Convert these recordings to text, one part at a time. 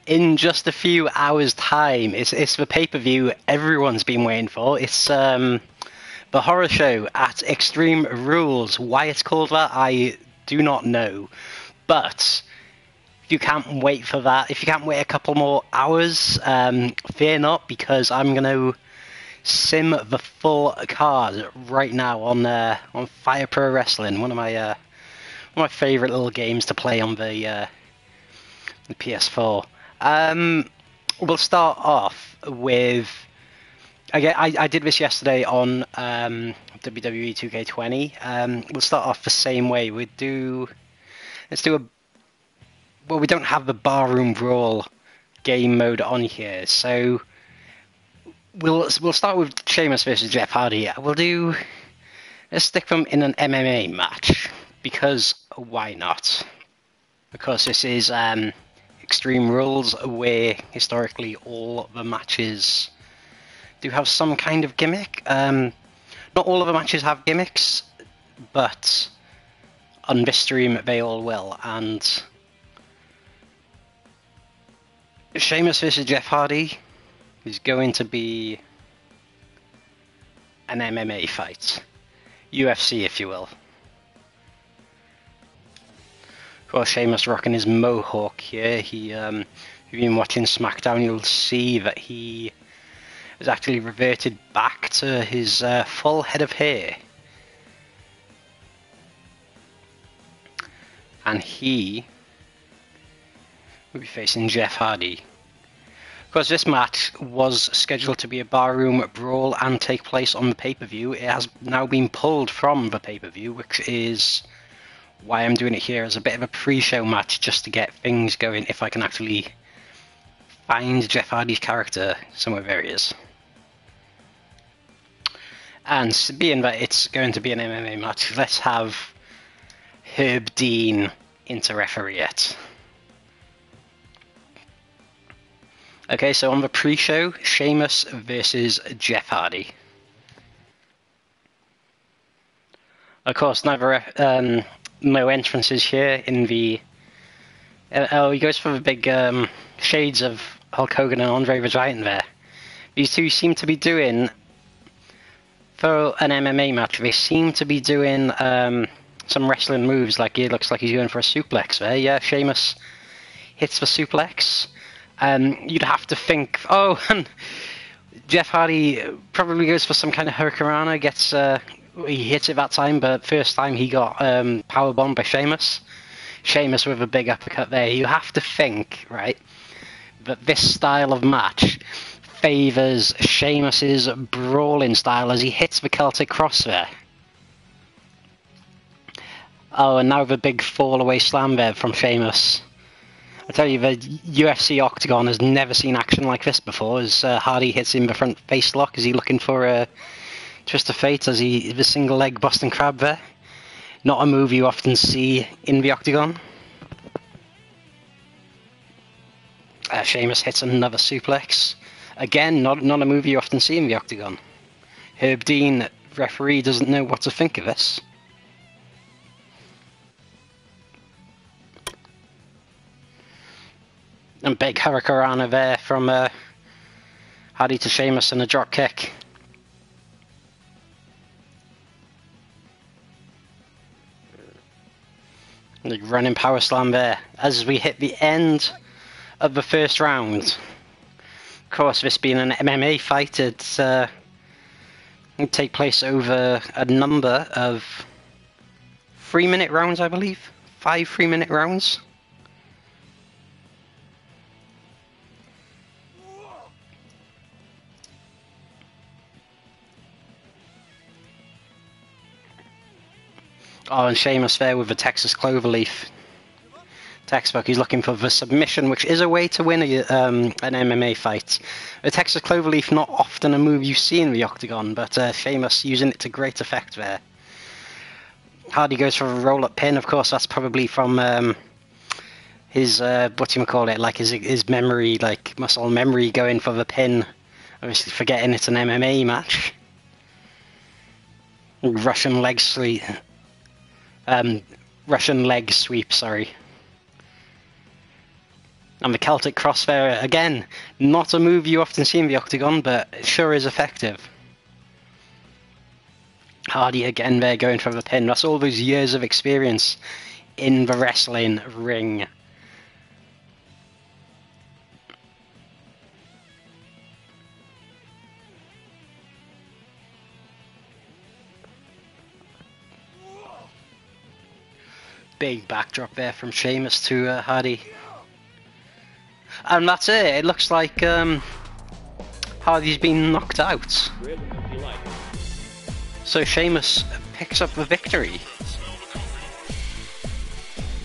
in just a few hours' time. It's the pay-per-view everyone's been waiting for. It's the horror show at Extreme Rules. Why it's called that, I do not know. But if you can't wait for that, if you can't wait a couple more hours, fear not, because I'm going to sim the full card right now on Fire Pro Wrestling, one of my favourite little games to play on the PS4. We'll start off with... I did this yesterday on WWE 2K20. We'll start off the same way. Let's do a... Well, we don't have the Barroom Brawl game mode on here, so we'll start with Sheamus versus Jeff Hardy. Let's stick them in an MMA match, because why not? Because this is Extreme Rules, where historically all the matches do have some kind of gimmick. Not all of the matches have gimmicks, but on this stream they all will. And Sheamus versus Jeff Hardy is going to be an MMA fight. UFC, if you will. Well, Sheamus rocking his mohawk here. If you've been watching SmackDown, you'll see that he has actually reverted back to his full head of hair. And he will be facing Jeff Hardy. Of course, this match was scheduled to be a barroom brawl and take place on the pay-per-view. It has now been pulled from the pay-per-view, which is why I'm doing it here as a bit of a pre-show match, just to get things going, if I can actually find Jeff Hardy's character somewhere. There he is. And being that it's going to be an MMA match, let's have Herb Dean inter-referee it. Okay, so on the pre-show, Sheamus versus Jeff Hardy. Of course, no entrances here in the... he goes for the big shades of Hulk Hogan and Andre the Giant there. These two seem to be doing, for an MMA match, they seem to be doing some wrestling moves. Like, it looks like he's going for a suplex there. Yeah, Sheamus hits the suplex. You'd have to think, oh, and Jeff Hardy probably goes for some kind of hurricanrana, he hits it that time, but first time he got powerbombed by Sheamus. Sheamus with a big uppercut there. You have to think, right, that this style of match favours Sheamus's brawling style as he hits the Celtic Cross there. Oh, and now the big fall-away slam there from Sheamus. I tell you, the UFC Octagon has never seen action like this before, as Hardy hits him the front face lock. Is he looking for a twist of fate as the single leg Boston Crab there? Not a move you often see in the Octagon. Sheamus hits another suplex. Again, not a move you often see in the Octagon. Herb Dean, referee, doesn't know what to think of this. And big hurricanrana there from Hardy to Sheamus and a drop kick. The running power slam there as we hit the end of the first round. Of course, this being an MMA fight, it'll take place over a number of 3-minute rounds, I believe. 5 3-minute rounds. Oh, and Sheamus there with the Texas Cloverleaf textbook. He's looking for the submission, which is a way to win an MMA fight. The Texas Cloverleaf, not often a move you see in the Octagon, but Sheamus using it to great effect there. Hardy goes for a roll-up pin. Of course, that's probably from his, like his memory, like muscle memory, going for the pin. Obviously forgetting it's an MMA match. Russian leg sweep, sorry. And the Celtic Crossfair, again, not a move you often see in the Octagon, but it sure is effective. Hardy again there going for the pin. That's all those years of experience in the wrestling ring. Big backdrop there from Sheamus to Hardy. And that's it. It looks like Hardy's been knocked out. So Sheamus picks up the victory.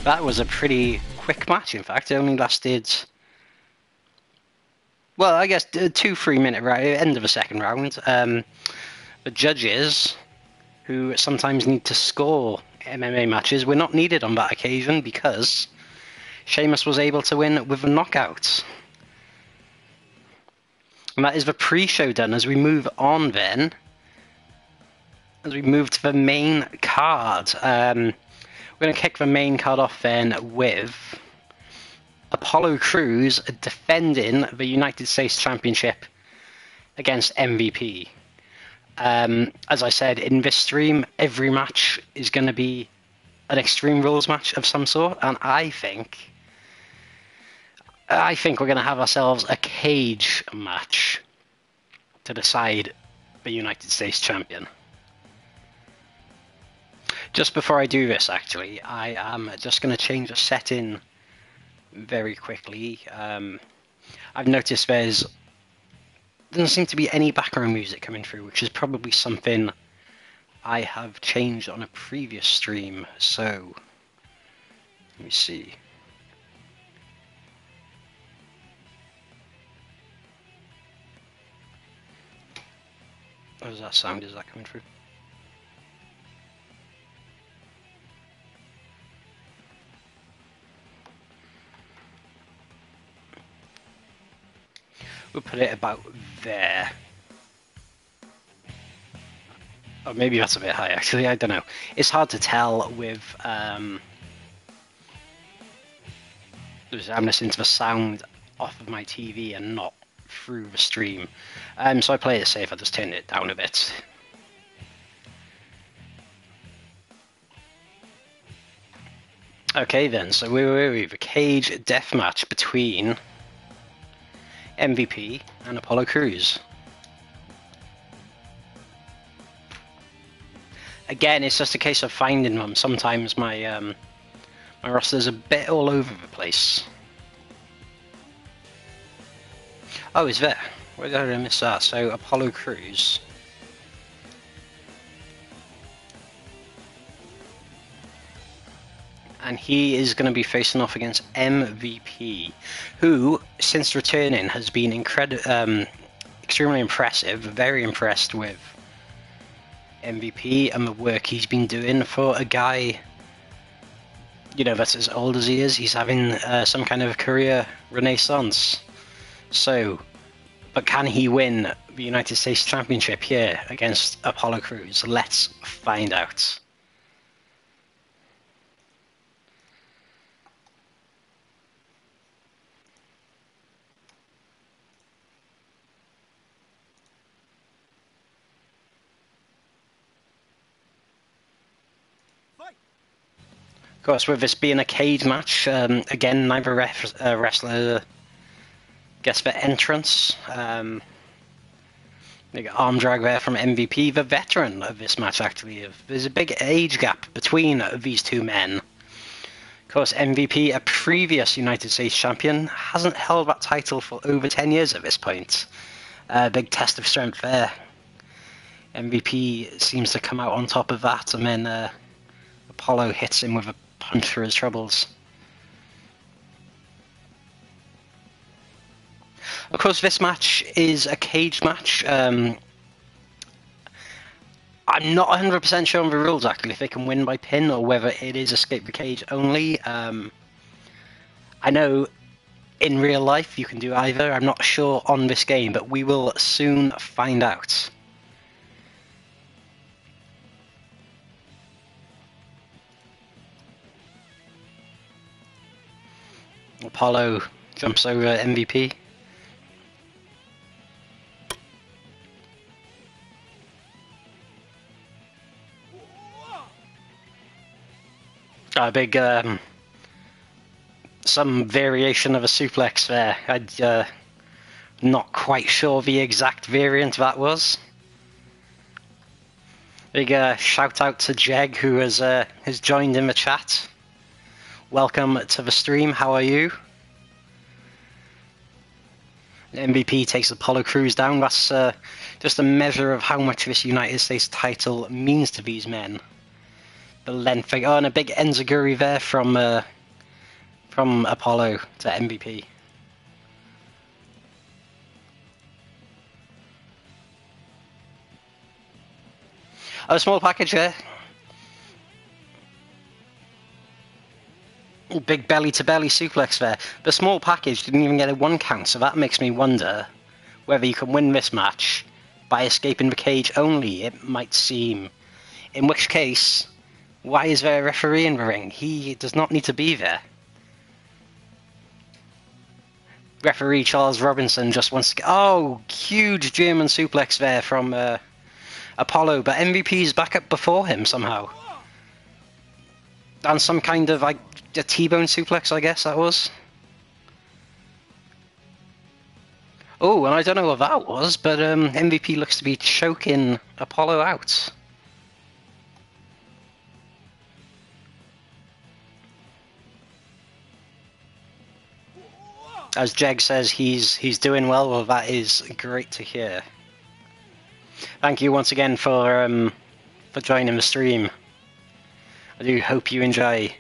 That was a pretty quick match, in fact. It only lasted, well, I guess 2-3 minute round, end of the second round. The judges, who sometimes need to score MMA matches, were not needed on that occasion because Sheamus was able to win with a knockout. And that is the pre-show done. As we move on then, as we move to the main card, we're going to kick the main card off then with Apollo Crews defending the United States Championship against MVP. As I said, in this stream, every match is going to be an Extreme Rules match of some sort, and I think we're going to have ourselves a cage match to decide the United States Champion. Just before I do this, actually, I am just going to change the setting very quickly. I've noticed doesn't seem to be any background music coming through, which is probably something I have changed on a previous stream. So, let me see. What does that sound? Is that coming through? We'll put it about there. Or maybe that's a bit high, actually. I don't know. It's hard to tell with... I'm listening to the sound off of my TV and not through the stream. So I play it safe. I just turn it down a bit. Okay then, so we have a cage death match between MVP and Apollo Crews. Again, it's just a case of finding them. Sometimes my my roster's a bit all over the place. Oh, is there? Where did I miss that? So Apollo Crews. And he is going to be facing off against MVP, who, since returning, has been extremely impressive. Very impressed with MVP and the work he's been doing for a guy, you know, that's as old as he is. He's having some kind of career renaissance. So, but can he win the United States Championship here against Apollo Crews? Let's find out. Of course, with this being a cage match, again, neither wrestler gets the entrance. Big arm drag there from MVP, the veteran of this match, actually. There's a big age gap between these two men. Of course, MVP, a previous United States champion, hasn't held that title for over 10 years at this point. Big test of strength there. MVP seems to come out on top of that, and then Apollo hits him with a punch for his troubles. Of course, this match is a cage match. I'm not 100% sure on the rules, actually, if they can win by pin or whether it is escape the cage only. I know in real life you can do either. I'm not sure on this game, but we will soon find out. Apollo Jumps over MVP. A big, some variation of a suplex there. I'm not quite sure the exact variant that was. Big shout out to Jeg, who has joined in the chat. Welcome to the stream, how are you? MVP takes Apollo Crews down. That's just a measure of how much this United States title means to these men. The length. Oh, and a big enziguri there from Apollo to MVP. Oh, a small package there. Big belly-to-belly suplex there. The small package didn't even get a 1 count, so that makes me wonder whether you can win this match by escaping the cage only, it might seem. In which case, why is there a referee in the ring? He does not need to be there. Referee Charles Robinson just wants to... Oh, huge German suplex there from Apollo, but MVP's back up before him somehow. And some kind of, like, a T-bone suplex, I guess that was. Oh, and I don't know what that was, but MVP looks to be choking Apollo out. As Jeg says, he's doing well. Well, that is great to hear. Thank you once again for joining the stream. I do hope you enjoy.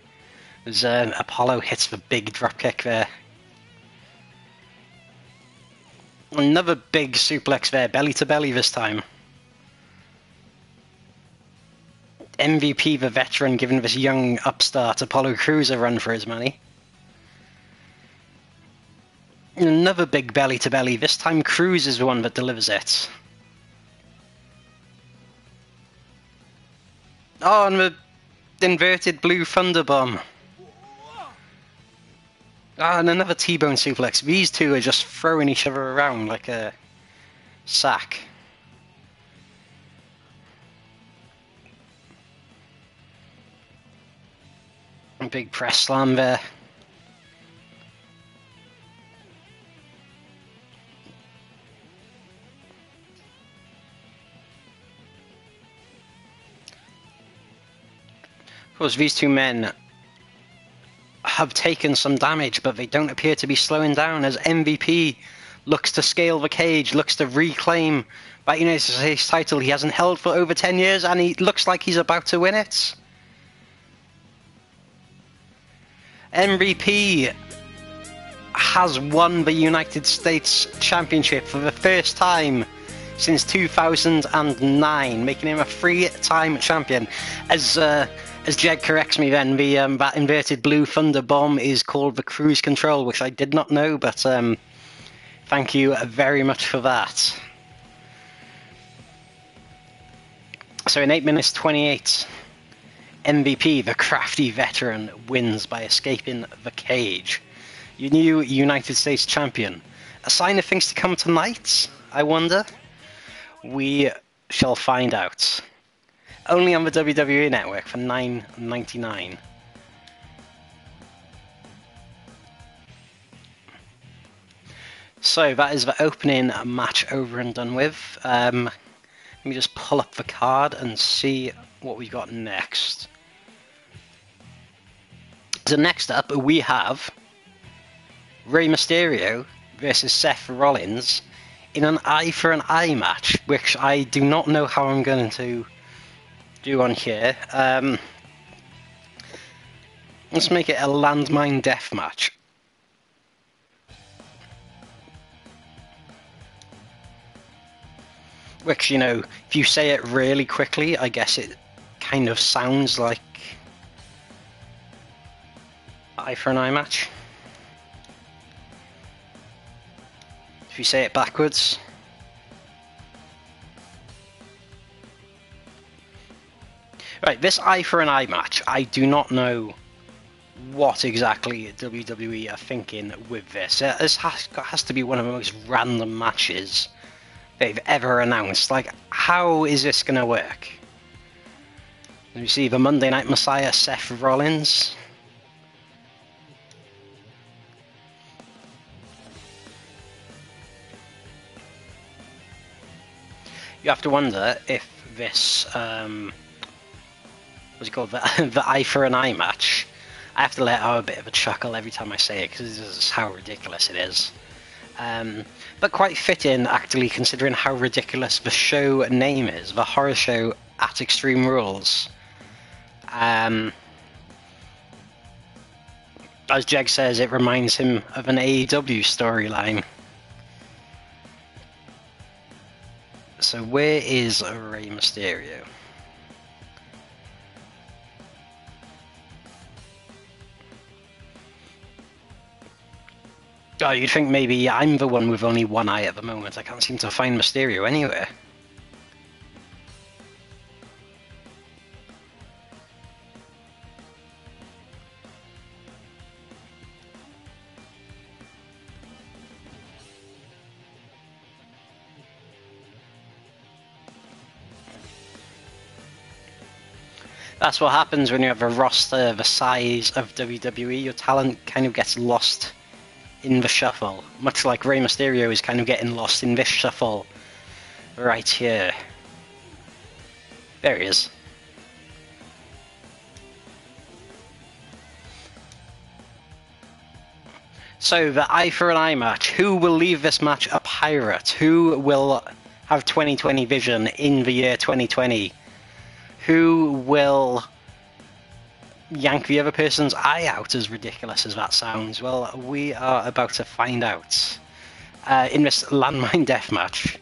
As Apollo hits the big dropkick there. Another big suplex there, belly to belly this time. MVP, the veteran, giving this young upstart Apollo Crews a run for his money. Another big belly to belly. This time Crews is the one that delivers it. Oh, and the inverted blue thunder bomb. Ah, and another T-bone suplex. These two are just throwing each other around like a sack. A big press slam there. Of course, these two men have taken some damage, but they don't appear to be slowing down as MVP looks to scale the cage, looks to reclaim that United States title he hasn't held for over 10 years, and he looks like he's about to win it. MVP has won the United States Championship for the first time since 2009, making him a 3-time champion. As Jeg corrects me then, that inverted blue thunder bomb is called the cruise control, which I did not know, but thank you very much for that. So in 8 minutes 28, MVP, the crafty veteran, wins by escaping the cage. Your new United States champion. A sign of things to come tonight, I wonder? We shall find out. Only on the WWE Network for $9.99. So that is the opening match over and done with. Let me just pull up the card and see what we got next. So next up we have Rey Mysterio versus Seth Rollins in an eye for an eye match, which I do not know how I'm going to do on here. Let's make it a landmine death match. Which, you know, if you say it really quickly, I guess it kind of sounds like eye for an eye match. If you say it backwards. Right, this eye for an eye match, I do not know what exactly WWE are thinking with this. This has to be one of the most random matches they've ever announced. Like, how is this going to work? We see the Monday Night Messiah, Seth Rollins. You have to wonder if this, what's it called, the eye for an eye match. I have to let out a bit of a chuckle every time I say it, because this is how ridiculous it is. But quite fitting, actually, considering how ridiculous the show name is, the horror show at Extreme Rules. As Jeg says, it reminds him of an AEW storyline. So where is Rey Mysterio? Oh, you'd think maybe I'm the one with only one eye at the moment. I can't seem to find Mysterio anywhere. That's what happens when you have a roster the size of WWE. Your talent kind of gets lost in the shuffle, much like Rey Mysterio is kind of getting lost in this shuffle right here. There he is. So, the eye for an eye match. Who will leave this match a pirate? Who will have 2020 vision in the year 2020? Who will yank the other person's eye out, as ridiculous as that sounds? Well, we are about to find out in this landmine death match.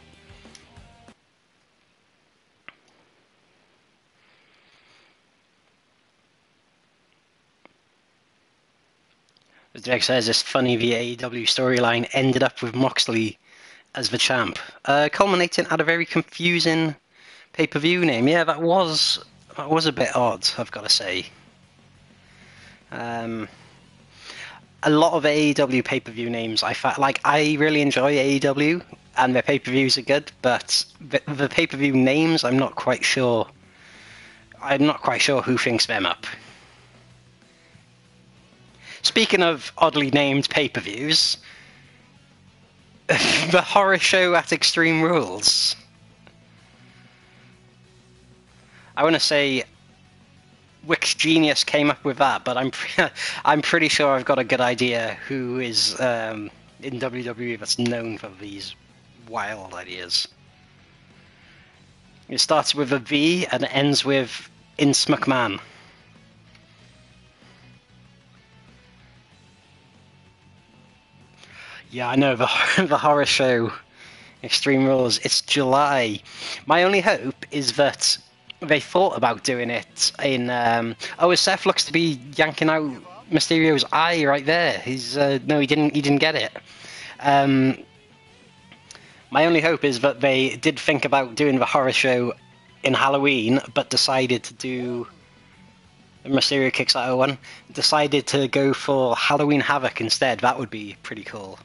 As Jake says, it's funny the AEW storyline ended up with Moxley as the champ, culminating at a very confusing pay-per-view name. Yeah, that was a bit odd, I've got to say. A lot of AEW pay-per-view names, I really enjoy AEW, and their pay-per-views are good, but the pay-per-view names, I'm not quite sure who thinks them up. Speaking of oddly named pay-per-views, the horror show at Extreme Rules. I want to say which genius came up with that, but I'm pretty sure I've got a good idea who is in WWE that's known for these wild ideas. It starts with a V and ends with Vince McMahon. Yeah, I know, the horror show Extreme Rules. It's July. My only hope is that they thought about doing it in... as Seth looks to be yanking out Mysterio's eye right there. No, he didn't get it. My only hope is that they did think about doing the horror show in Halloween, but decided to do... Mysterio kicks out one. Decided to go for Halloween Havoc instead. That would be pretty cool.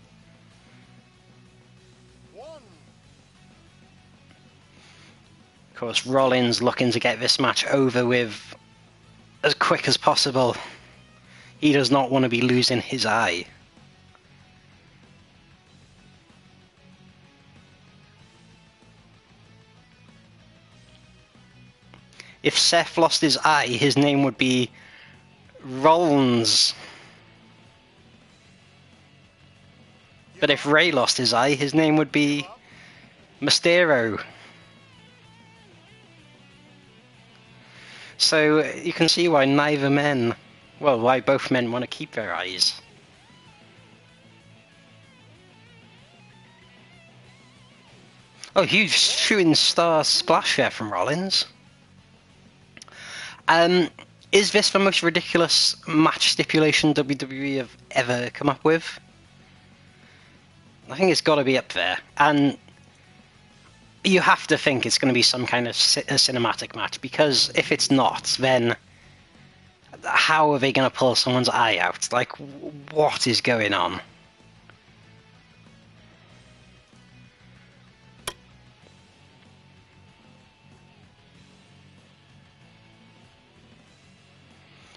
Of course, Rollins looking to get this match over with as quick as possible. He does not want to be losing his eye. If Seth lost his eye, his name would be Rollins. But if Rey lost his eye, his name would be Mysterio. So you can see why why both men want to keep their eyes. Oh, huge shooting star splash there from Rollins. Is this the most ridiculous match stipulation WWE have ever come up with? I think it's got to be up there. And you have to think it's going to be some kind of a cinematic match, because if it's not, then how are they going to pull someone's eye out? Like, what is going on?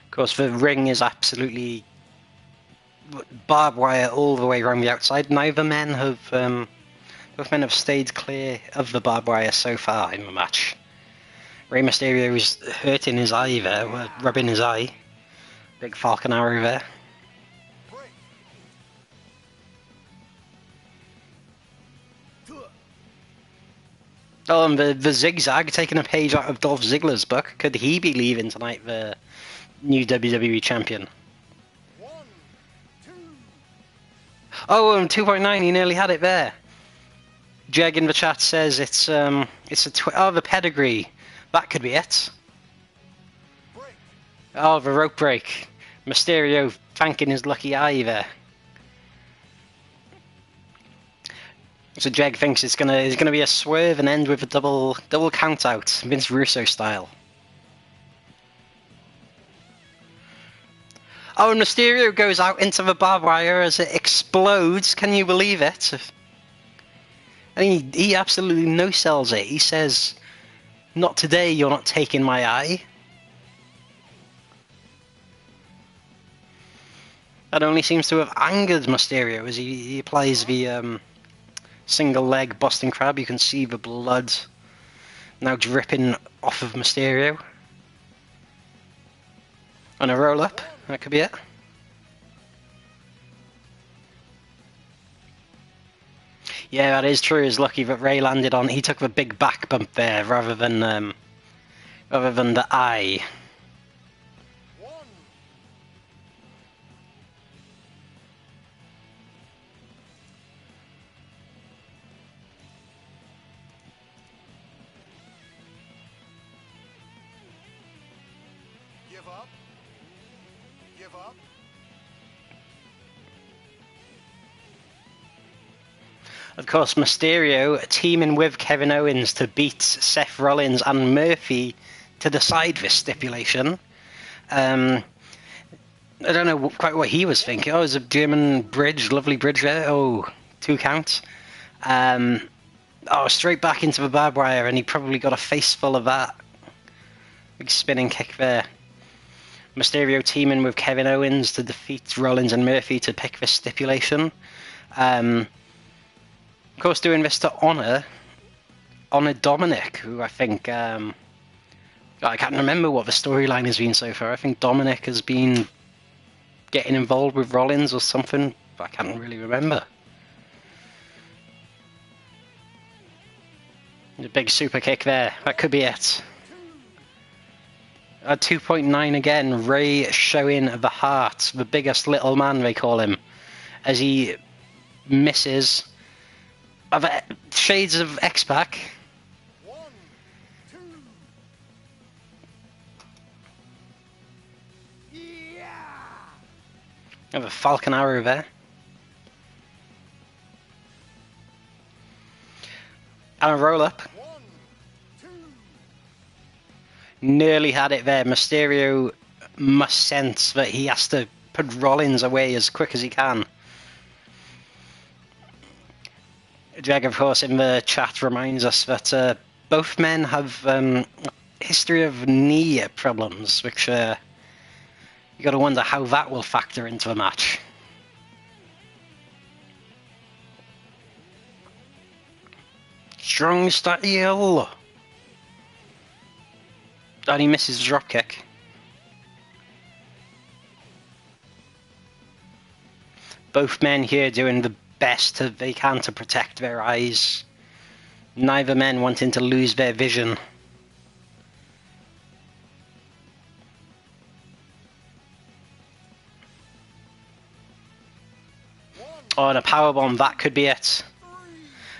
Of course, the ring is absolutely barbed wire all the way around the outside. Neither men have, both men have stayed clear of the barbed wire so far in the match. Rey Mysterio is hurting his eye there, rubbing his eye. Big falcon arrow there. Oh, and the zigzag, taking a page out of Dolph Ziggler's book. Could he be leaving tonight, the new WWE champion? Oh, 2.9, he nearly had it there. Jeg in the chat says it's the pedigree. That could be it. Oh, the rope break. Mysterio thanking his lucky eye there. So Jeg thinks it's gonna be a swerve and end with a double count out, Vince Russo style. Oh, and Mysterio goes out into the barbed wire as it explodes. Can you believe it? And he absolutely no-sells it. He says, "Not today, you're not taking my eye." That only seems to have angered Mysterio as he applies the single leg Boston Crab. You can see the blood now dripping off of Mysterio. And a roll up, that could be it. Yeah, that is true. It's lucky that Rey landed on. He took the big back bump there rather than the eye. Give up. Of course, Mysterio teaming with Kevin Owens to beat Seth Rollins and Murphy to decide this stipulation. I don't know quite what he was thinking. Oh, it's a German bridge, lovely bridge there. Oh, 2 count. Oh, straight back into the barbed wire, and he probably got a face full of that. Big spinning kick there. Mysterio teaming with Kevin Owens to defeat Rollins and Murphy to pick this stipulation. Of course, doing this to honour Dominic, who I think... I can't remember what the storyline has been so far. I think Dominic has been getting involved with Rollins or something, but I can't really remember. A big super kick there. That could be it. At 2.9 again, Rey showing the heart, the biggest little man they call him, as he misses. Shades of X-Pac. 1, 2. Yeah. Have a Falcon Arrow there. And a roll up. 1, 2. Nearly had it there. Mysterio must sense that he has to put Rollins away as quick as he can. Jeg, of course, in the chat reminds us that both men have history of knee problems, which you got to wonder how that will factor into a match. Strong style. And he misses the dropkick. Both men here doing the best they can to protect their eyes. Neither men wanting to lose their vision. Oh, and a powerbomb, that could be it.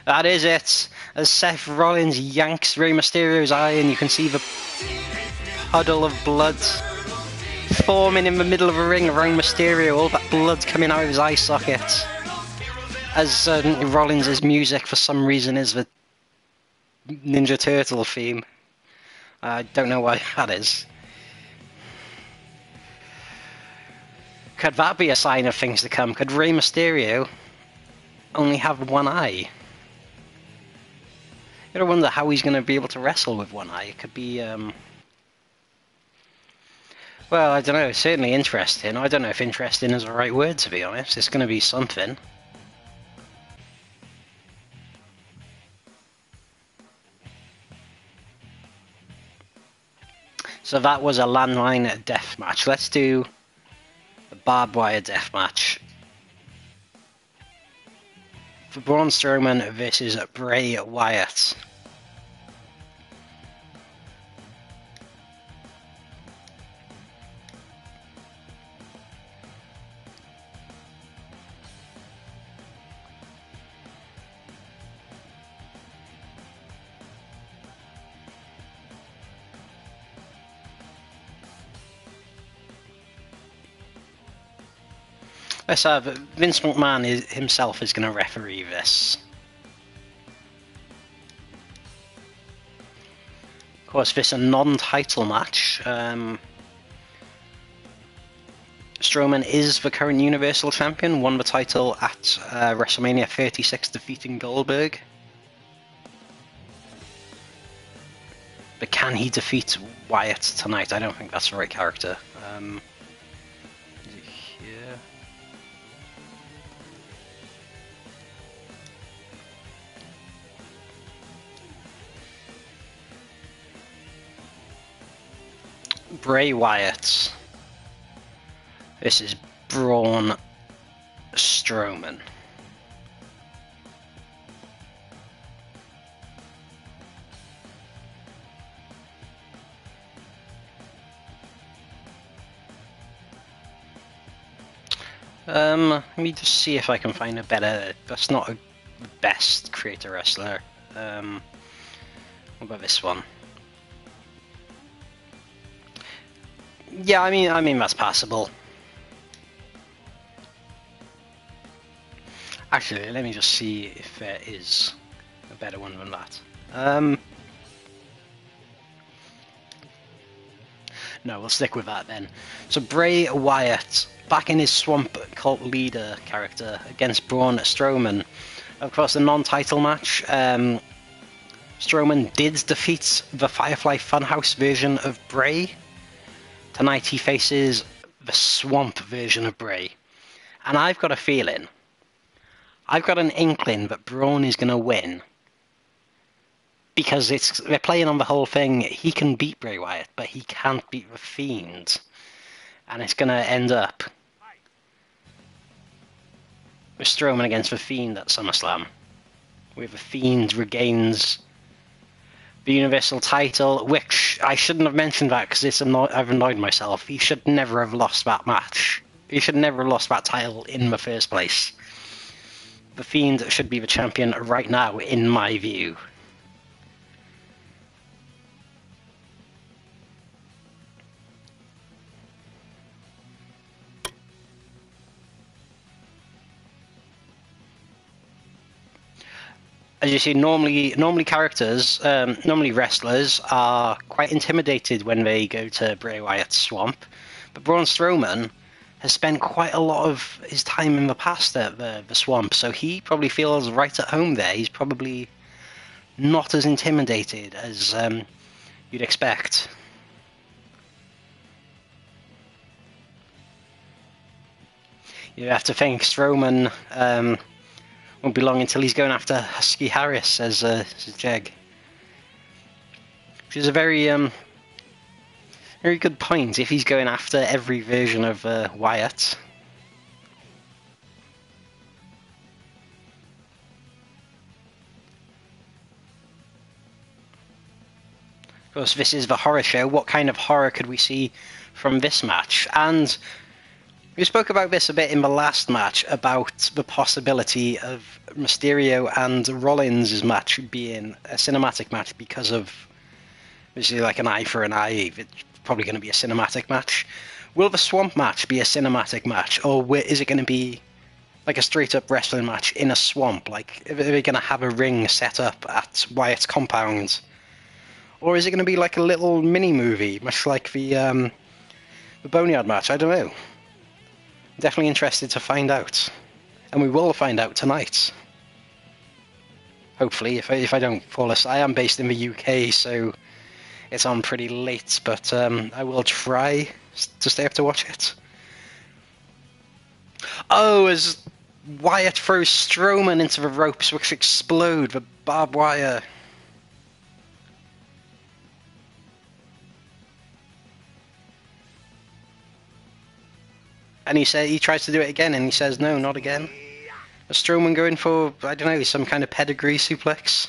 That is it. As Seth Rollins yanks Rey Mysterio's eye, and you can see the puddle of blood forming in the middle of the ring around Mysterio. All that blood coming out of his eye socket. As Rollins' music, for some reason, is the Ninja Turtle theme. I don't know why that is. Could that be a sign of things to come? Could Rey Mysterio only have one eye? You gotta wonder how he's gonna be able to wrestle with one eye. It could be, well, I don't know, it's certainly interesting. I don't know if interesting is the right word, to be honest. It's gonna be something. So that was a landmine death match. Let's do a barbed wire death match. For Braun Strowman versus Bray Wyatt. Let's have Vince McMahon himself is going to referee this. Of course, this is a non-title match. Strowman is the current Universal Champion, won the title at WrestleMania 36, defeating Goldberg. But can he defeat Wyatt tonight? I don't think that's the right character. Is it here? Bray Wyatt. This is Braun Strowman. Let me just see if I can find a better. That's not the best creator wrestler. What about this one? Yeah, I mean that's passable. Actually, let me just see if there is a better one than that. No, we'll stick with that then. So Bray Wyatt, back in his Swamp Cult Leader character against Braun Strowman. Of course, the non-title match. Strowman did defeat the Firefly Funhouse version of Bray. Tonight he faces the Swamp version of Bray. And I've got a feeling, I've got an inkling that Braun is going to win. Because they're playing on the whole thing, he can beat Bray Wyatt, but he can't beat the Fiend. And it's going to end up with Strowman against the Fiend at SummerSlam. Where the Fiend regains the Universal title, which I shouldn't have mentioned that because I've annoyed myself. He should never have lost that match. He should never have lost that title in the first place. The Fiend should be the champion right now, in my view. As you see, normally wrestlers are quite intimidated when they go to Bray Wyatt's swamp, but Braun Strowman has spent quite a lot of his time in the past at the swamp, so he probably feels right at home there. He's probably not as intimidated as you'd expect. You have to think Strowman won't be long until he's going after Husky Harris, says Jeg. Which is a very very good point, if he's going after every version of Wyatt. Of course, this is the horror show. What kind of horror could we see from this match? And we spoke about this a bit in the last match, about the possibility of Mysterio and Rollins' match being a cinematic match because of, basically like an eye for an eye. It's probably going to be a cinematic match. Will the Swamp match be a cinematic match, or is it going to be like a straight-up wrestling match in a swamp? Like, are they going to have a ring set up at Wyatt's compound? Or is it going to be like a little mini-movie, much like the Boneyard match? I don't know. Definitely interested to find out. And we will find out tonight. Hopefully, if I don't fall asleep. I am based in the UK, so it's on pretty late, but I will try to stay up to watch it. Oh, as Wyatt throws Strowman into the ropes, which explode the barbed wire. And he tries to do it again, and he says, no, not again. Is Strowman going for, I don't know, some kind of pedigree suplex?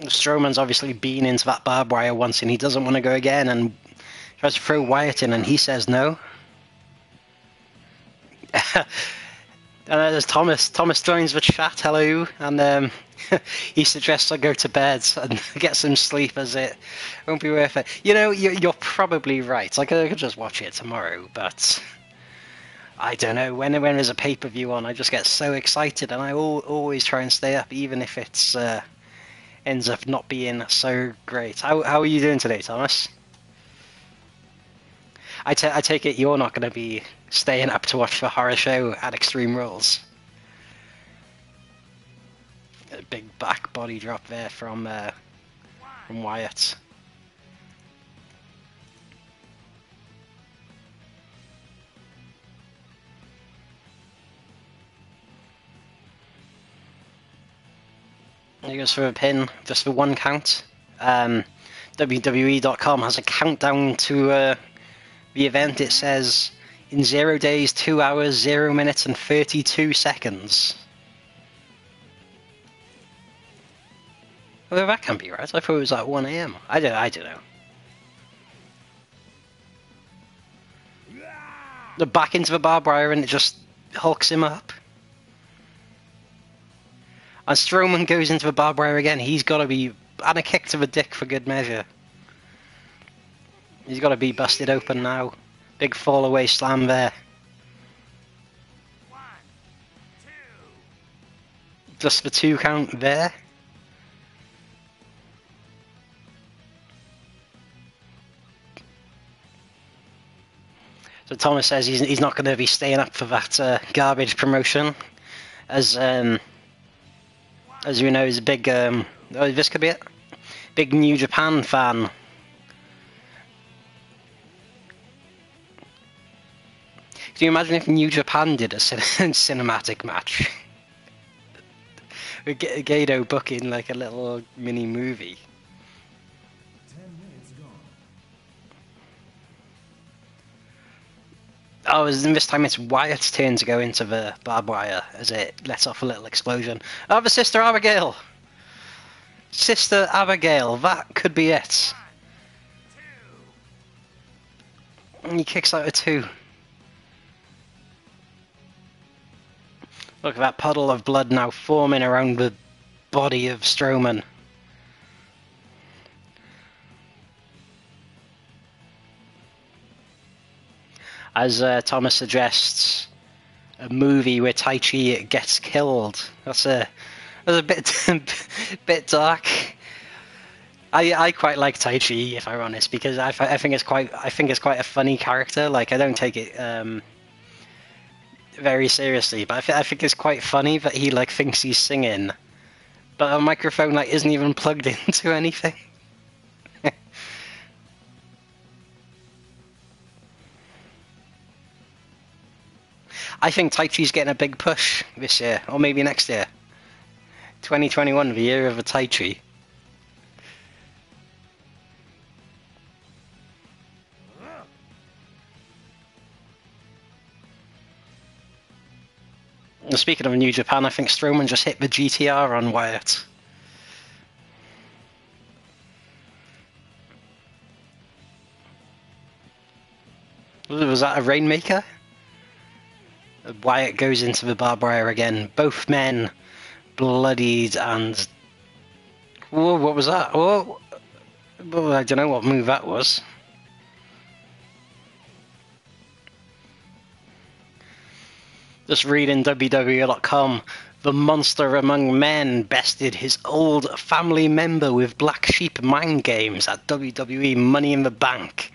Strowman's obviously been into that barbed wire once, and he doesn't want to go again, and tries to throw Wyatt in, and he says no. And there's Thomas. Thomas joins the chat, hello, and he suggests I go to bed and get some sleep, as it won't be worth it. You know, you're probably right. I could just watch it tomorrow, but I don't know. When there's a pay-per-view on, I just get so excited, and I always try and stay up, even if it's ends up not being so great. How are you doing today, Thomas? I take it you're not going to be staying up to watch the horror show at Extreme Rules. A big back body drop there from Wyatt. He goes for a pin, just for one count. WWE.com has a countdown to the event. It says, in 0 days, 2 hours, 0 minutes and 32 seconds. Well, that can't be right. I thought it was at 1 AM. I don't know. The back into the barbed wire, and it just hulks him up. And Strowman goes into the barbed wire again. He's got to be... And a kick to the dick for good measure. He's got to be busted open now. Big fall away slam there. 1, 2. Just the 2 count there. So Thomas says he's not going to be staying up for that garbage promotion, as you know, he's a big this could be it. Big New Japan fan. Can you imagine if New Japan did a cinematic match? With Gato booking like a little mini movie. 10 minutes gone. Oh, and this time it's Wyatt's turn to go into the barbed wire as it lets off a little explosion. Oh, the Sister Abigail! Sister Abigail, that could be it. 2. And he kicks out a 2. Look at that puddle of blood now forming around the body of Strowman. As Thomas suggests, a movie where Tai Chi gets killed. That's a bit dark. I quite like Tai Chi, if I'm honest, because I think it's quite a funny character. Like, I don't take it very seriously, but I think it's quite funny that he like thinks he's singing, but the microphone like isn't even plugged into anything. I think Tai Chi's getting a big push this year, or maybe next year. 2021, the year of the Tai Chi. And speaking of New Japan, I think Strowman just hit the GTR on Wyatt. Was that a Rainmaker? Wyatt goes into the barbed wire again. Both men bloodied and... Whoa, what was that? Whoa. I don't know what move that was. Just reading WWE.com. The monster among men bested his old family member with black sheep mind games at WWE Money in the Bank.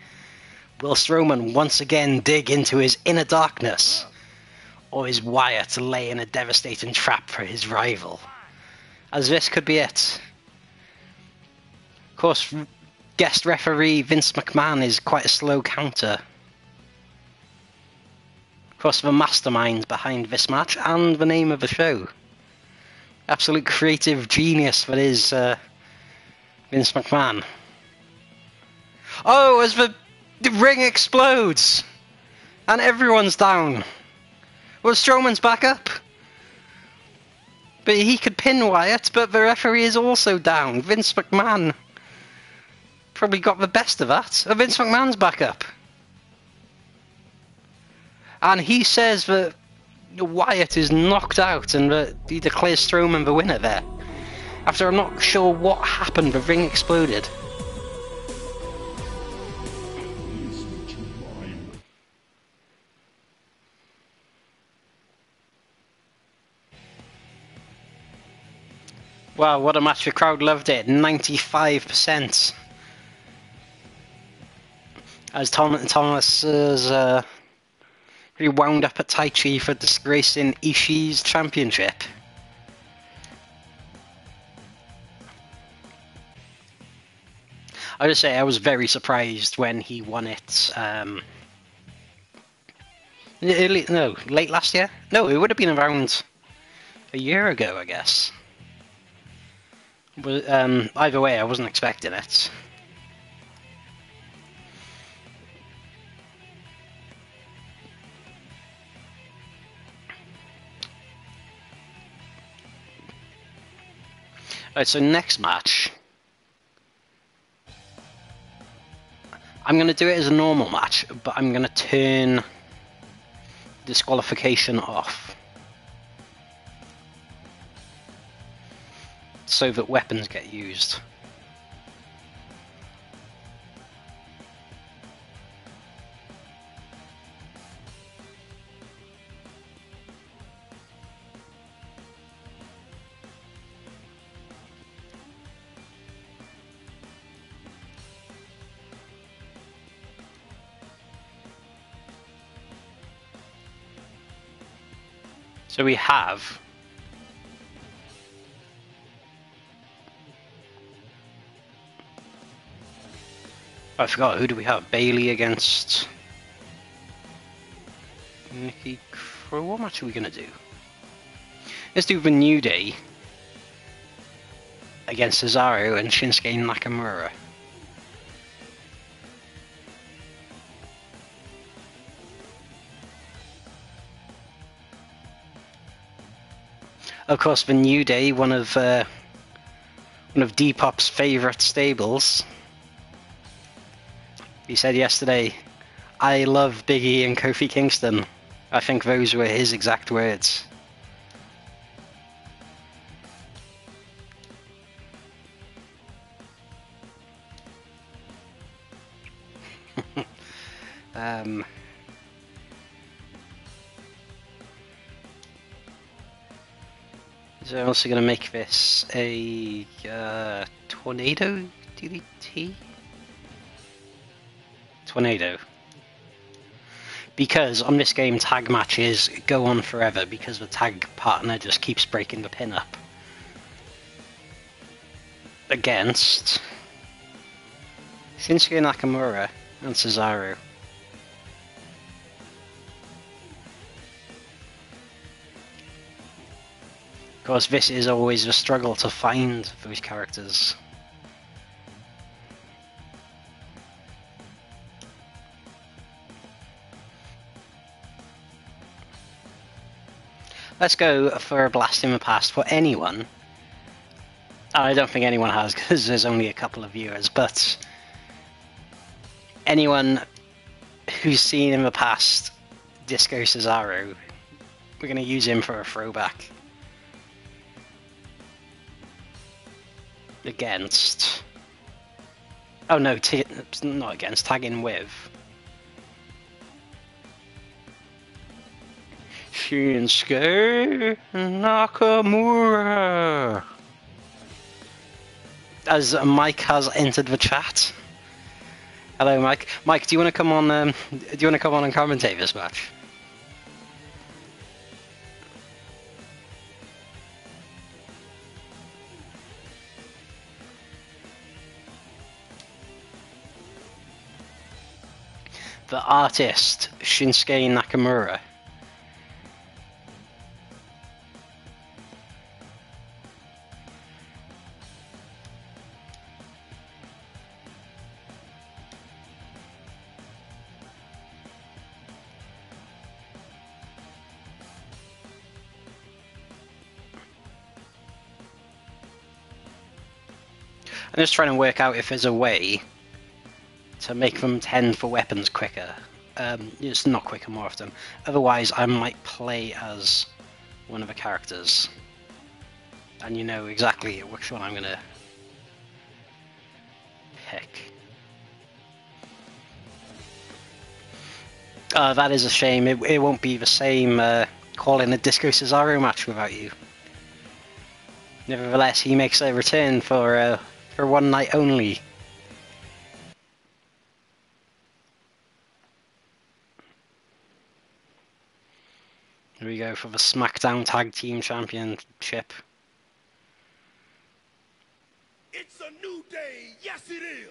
Will Strowman once again dig into his inner darkness? Or is Wyatt laying a devastating trap for his rival? As this could be it. Of course, guest referee Vince McMahon is quite a slow counter. Of course, the mastermind behind this match and the name of the show. Absolute creative genius that is Vince McMahon. Oh, as the ring explodes and everyone's down. Well, Strowman's back up. But he could pin Wyatt, but the referee is also down. Vince McMahon probably got the best of that. Oh, Vince McMahon's back up. And he says that Wyatt is knocked out and that he declares Strowman the winner there. After I'm not sure what happened, the ring exploded. Wow, what a match. The crowd loved it. 95%. As Thomas is really wound up at Tai Chi for disgracing Ishii's championship. I just say I was very surprised when he won it. Late last year? No, it would have been around a year ago, I guess. But either way, I wasn't expecting it. Alright, so next match. I'm going to do it as a normal match, but I'm going to turn disqualification off. So that weapons get used. So we have I forgot, who do we have? Bayley against Nikki. What match are we going to do? Let's do the New Day against Cesaro and Shinsuke Nakamura. Of course, the New Day, one of Depop's favourite stables. He said yesterday, "I love Big E and Kofi Kingston." I think those were his exact words. So I'm also going to make this a tornado DDT? Tornado. Because on this game, tag matches go on forever because the tag partner just keeps breaking the pin up. Against Shinsuke Nakamura and Cesaro. Of course, this is always a struggle to find those characters. Let's go for a blast in the past for anyone. I don't think anyone has, because there's only a couple of viewers, but anyone who's seen in the past Disco Cesaro, we're going to use him for a throwback. Against... Oh no, not against, tagging with Shinsuke Nakamura. As Mike has entered the chat. Hello, Mike. Mike, do you want to come on? Do you want to come on and commentate this match? The artist Shinsuke Nakamura. I'm just trying to work out if there's a way to make them tend for weapons quicker. It's not quicker more often. Otherwise, I might play as one of the characters. And you know exactly which one I'm going to pick. That is a shame. It won't be the same calling a Disco Cesaro match without you. Nevertheless, he makes a return for one night only. Here we go for the SmackDown Tag Team Championship. It's a new day. Yes, it is.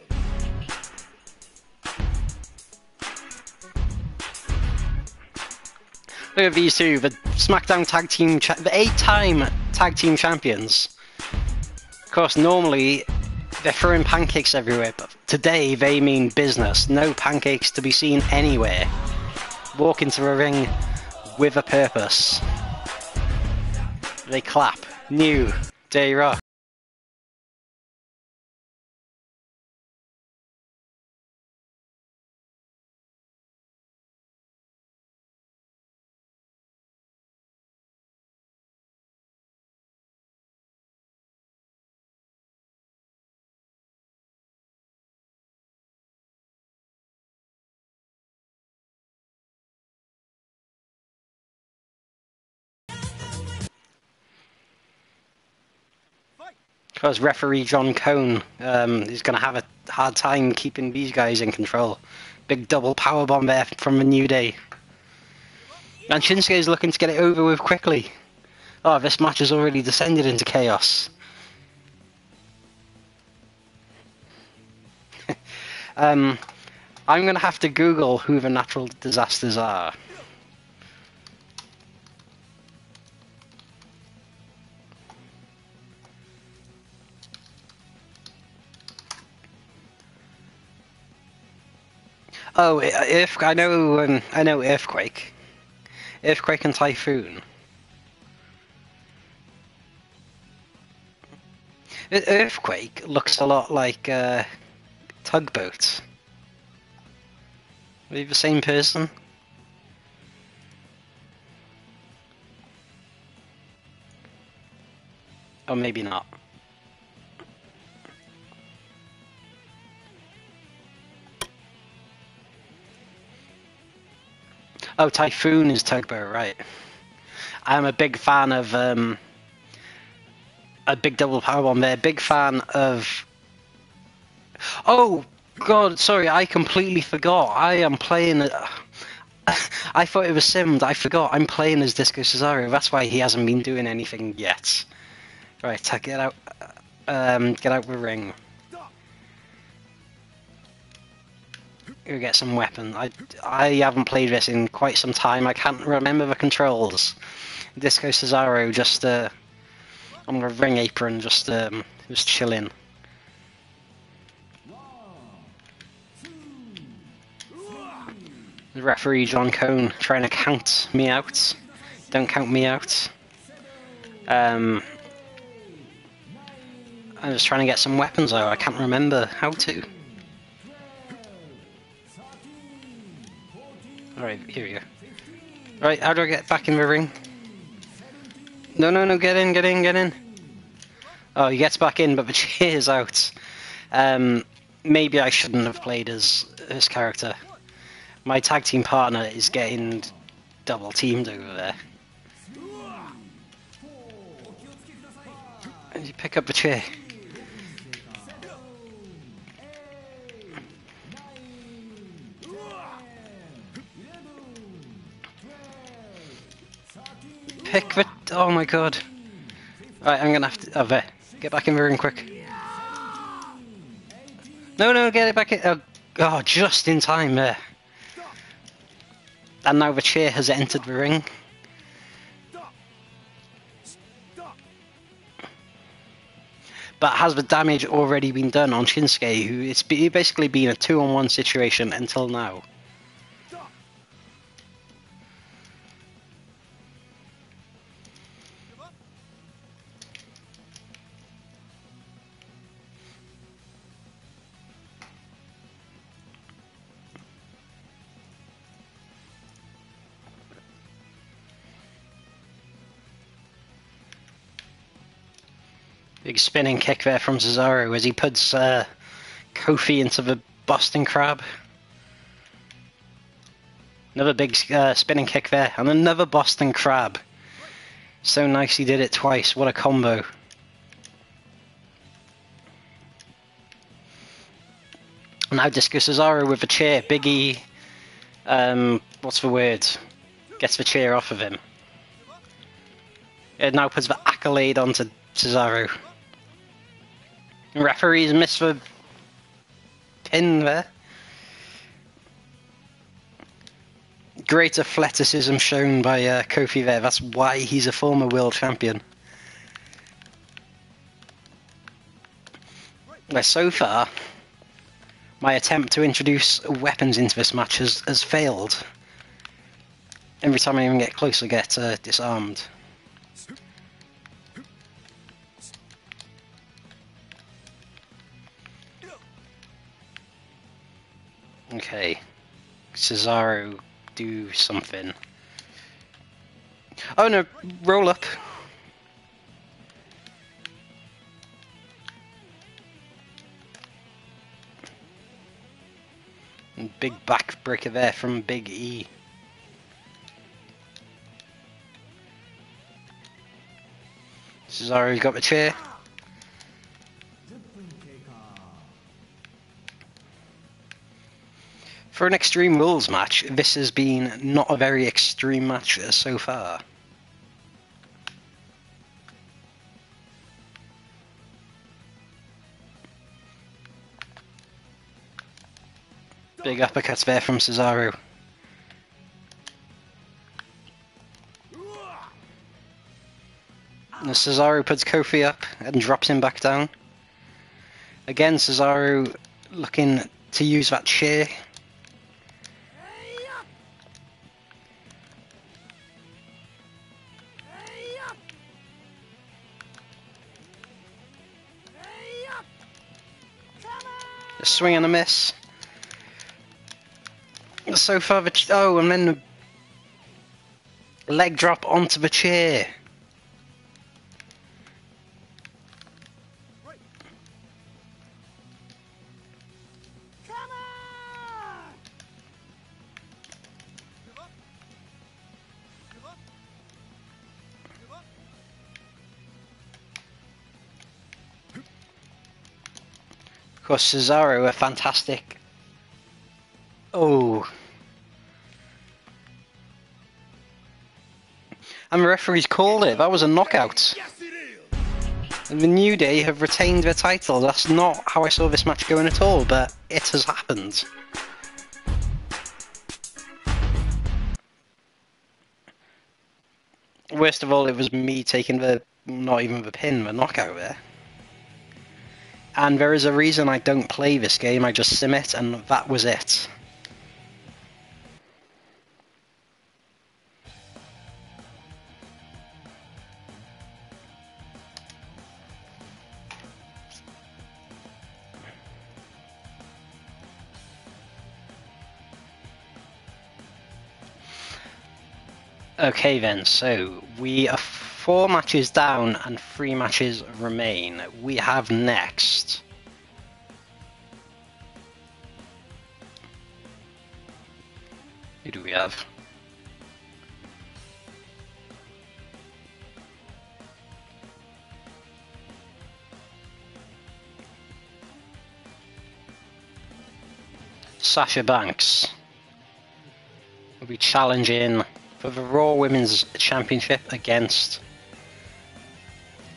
Look at these two, the SmackDown Tag Team, the 8-time Tag Team Champions. Of course, normally they're throwing pancakes everywhere, but today they mean business. No pancakes to be seen anywhere. Walk into the ring with a purpose. They clap. New Day Rock. Because referee John Cone is going to have a hard time keeping these guys in control. Big double powerbomb there from the New Day. And Shinsuke is looking to get it over with quickly. Oh, this match has already descended into chaos. I'm going to have to Google who the natural disasters are. Oh, I know Earthquake. Earthquake and Typhoon. Earthquake looks a lot like Tugboat. Are they the same person? Or maybe not. Oh, Typhoon is Tugboat, right. I'm a big fan of a big double powerbomb there. Big fan of... Oh, God, sorry, I completely forgot. I am playing... I thought it was simmed. I forgot. I'm playing as Disco Cesaro. That's why he hasn't been doing anything yet. Right, get out the ring. Go get some weapon. I haven't played this in quite some time. I can't remember the controls. Disco Cesaro just on the ring apron, just chilling. The referee John Cone trying to count me out. Don't count me out. I'm just trying to get some weapons though. I can't remember how to. Alright, here we go. Right, how do I get back in the ring? No, get in. Oh, he gets back in, but the chair's out. Maybe I shouldn't have played as this character. My tag team partner is getting double teamed over there. You pick up the chair. Pick the... Oh my god. Right, I'm gonna have to... Oh, there. Get back in the ring quick. No, get it back in... Oh, just in time there. And now the chair has entered the ring. But has the damage already been done on Shinsuke, who it's basically been a 2-on-1 situation until now? Big spinning kick there from Cesaro as he puts Kofi into the Boston Crab. Another big spinning kick there, and another Boston Crab. So nice he did it twice, what a combo. Now Disco Cesaro with the chair, Biggie, what's the word? Gets the chair off of him. It now puts the accolade onto Cesaro. Referees miss the pin there. Great athleticism shown by Kofi there. That's why he's a former world champion. Now, so far, my attempt to introduce weapons into this match has failed. Every time I even get close, I get disarmed. Okay, Cesaro, do something. Oh no, roll up. And big backbreaker there from Big E. Cesaro's got the chair. For an Extreme Rules match, this has been not a very extreme match so far. Big uppercuts there from Cesaro. And Cesaro puts Kofi up and drops him back down. Again, Cesaro looking to use that chair. A swing and a miss. So far, oh, and then the leg drop onto the chair. Of course, Cesaro, a fantastic... Oh. And the referees called it. That was a knockout. And the New Day have retained their title. That's not how I saw this match going at all, but it has happened. Worst of all, it was me taking the... not even the pin, the knockout there. And there is a reason I don't play this game, I just sim it, and that was it. Okay then, so we are 4 matches down and 3 matches remain. We have next... Who do we have? Sasha Banks will be challenging for the Raw Women's Championship against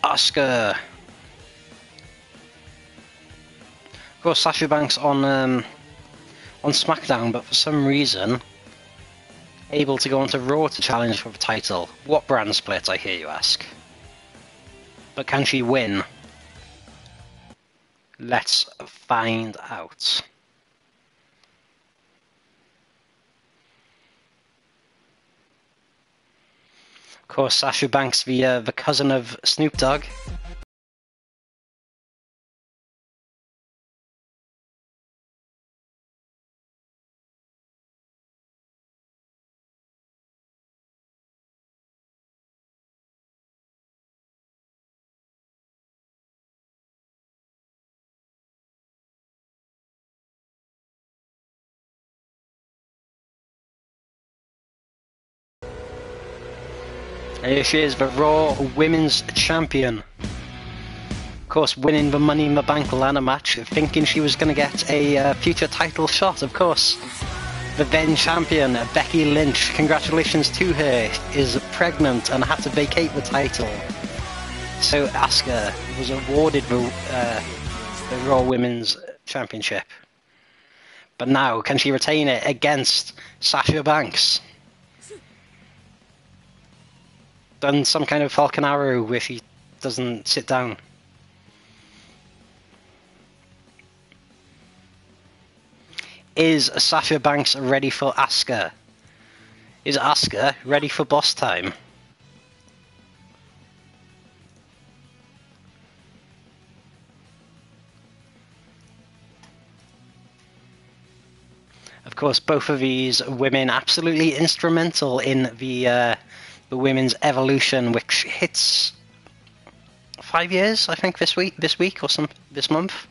Asuka. Of course, Sasha Banks on SmackDown, but for some reason able to go onto Raw to challenge for the title. What brand split, I hear you ask? But can she win? Let's find out. Of course, Sasha Banks, the cousin of Snoop Dogg. Here she is, the Raw Women's Champion. Of course, winning the Money in the Bank ladder match, thinking she was going to get a future title shot, of course. The then champion, Becky Lynch, congratulations to her, is pregnant and had to vacate the title. So Asuka was awarded the Raw Women's Championship. But now, can she retain it against Sasha Banks? Done some kind of Falcon Arrow if he doesn't sit down. Is Sasha Banks ready for Asuka? Is Asuka ready for boss time? Of course, both of these women absolutely instrumental in the women's evolution, which hits 5 years, I think, this week or this month.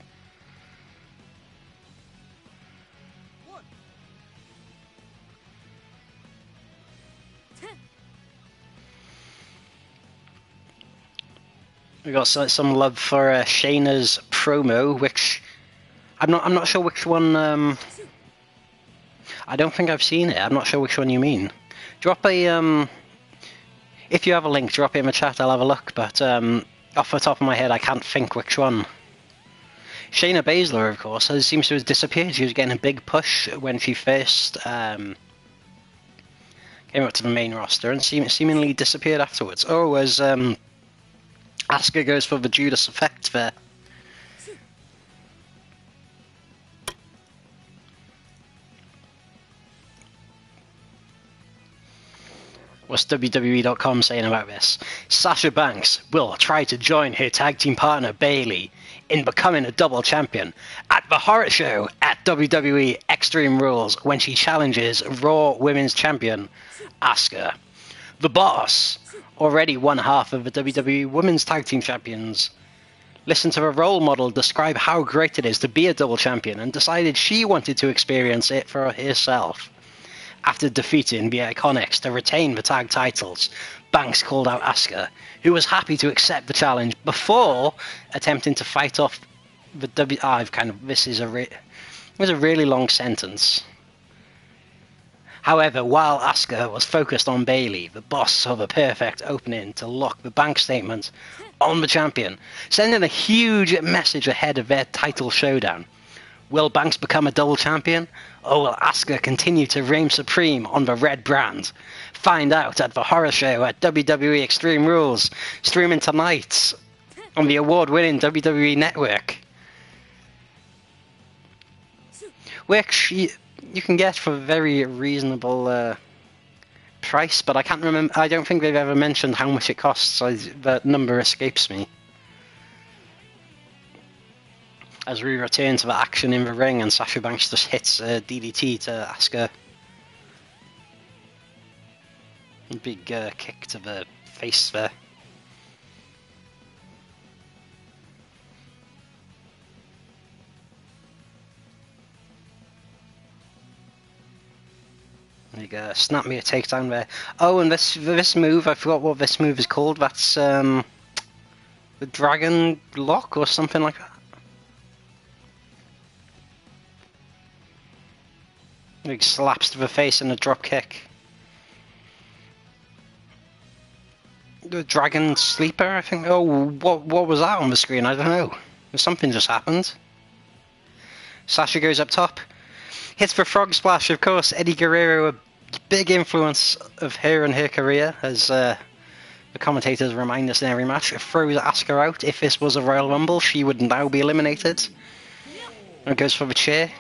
We got some love for Shayna's promo, which I'm not sure which one. I don't think I've seen it. I'm not sure which one you mean. Drop a if you have a link, drop it in the chat. I'll have a look. But off the top of my head, I can't think which one. Shayna Baszler, of course, seems to have disappeared. She was getting a big push when she first came up to the main roster, and seemingly disappeared afterwards. Oh, as Asuka goes for the Judas effect there. What's WWE.com saying about this? Sasha Banks will try to join her tag team partner Bayley in becoming a double champion at the horror show at WWE Extreme Rules when she challenges Raw Women's Champion Asuka. The Boss, already one half of the WWE Women's Tag Team Champions, listened to a role model describe how great it is to be a double champion and decided she wanted to experience it for herself. After defeating the Iconics to retain the tag titles, Banks called out Asuka, who was happy to accept the challenge before attempting to fight off the this was a really long sentence. However, while Asuka was focused on Bayley, the Boss saw the perfect opening to lock the Banks statement on the champion, sending a huge message ahead of their title showdown. Will Banks become a double champion? Or will Asuka continue to reign supreme on the red brand? Find out at the horror show at WWE Extreme Rules, streaming tonight on the award-winning WWE Network. Which you can get for a very reasonable price, but I can't remember. I don't think they've ever mentioned how much it costs, so the number escapes me. As we return to the action in the ring, and Sasha Banks just hits a DDT to Asuka. Big kick to the face there. Big snap me a takedown there. Oh, and this move, I forgot what this move is called. That's the Dragon Lock or something like that. He slaps to the face in a drop kick. The Dragon Sleeper, I think. Oh, what was that on the screen? I don't know. Something just happened. Sasha goes up top. Hits for Frog Splash, of course. Eddie Guerrero, a big influence of her and her career, as the commentators remind us in every match. Throws Asuka out. If this was a Royal Rumble, she would now be eliminated. And goes for the chair.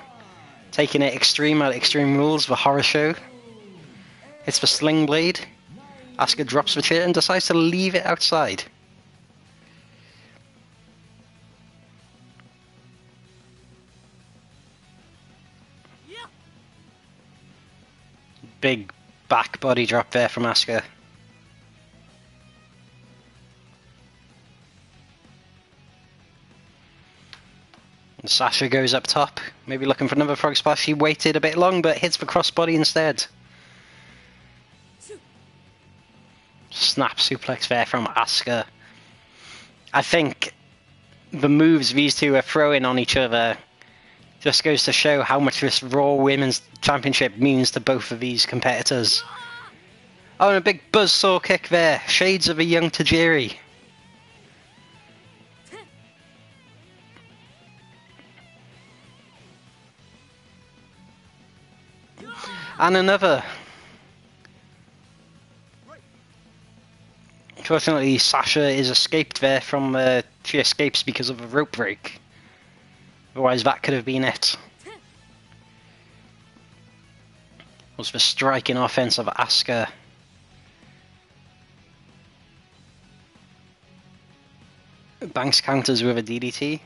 Taking it extreme at Extreme Rules, the horror show. Hits the Sling Blade. Asuka drops the chair and decides to leave it outside. Big back body drop there from Asuka. And Sasha goes up top, maybe looking for another frog splash. She waited a bit long, but hits the crossbody instead. Snap suplex there from Asuka. I think the moves these two are throwing on each other just goes to show how much this Raw Women's Championship means to both of these competitors. Oh, and a big buzzsaw kick there. Shades of a young Tajiri. And another. Unfortunately, Sasha is escaped there from... she escapes because of a rope break. Otherwise, that could have been it. Was the striking offense of Asuka. Banks counters with a DDT.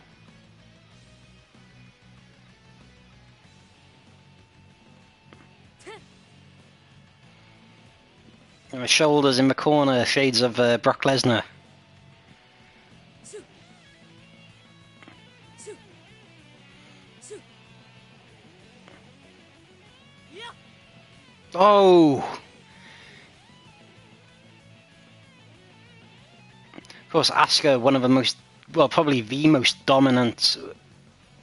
And the shoulders in the corner, shades of Brock Lesnar. Oh! Of course, Asuka, one of the most, well, probably the most dominant,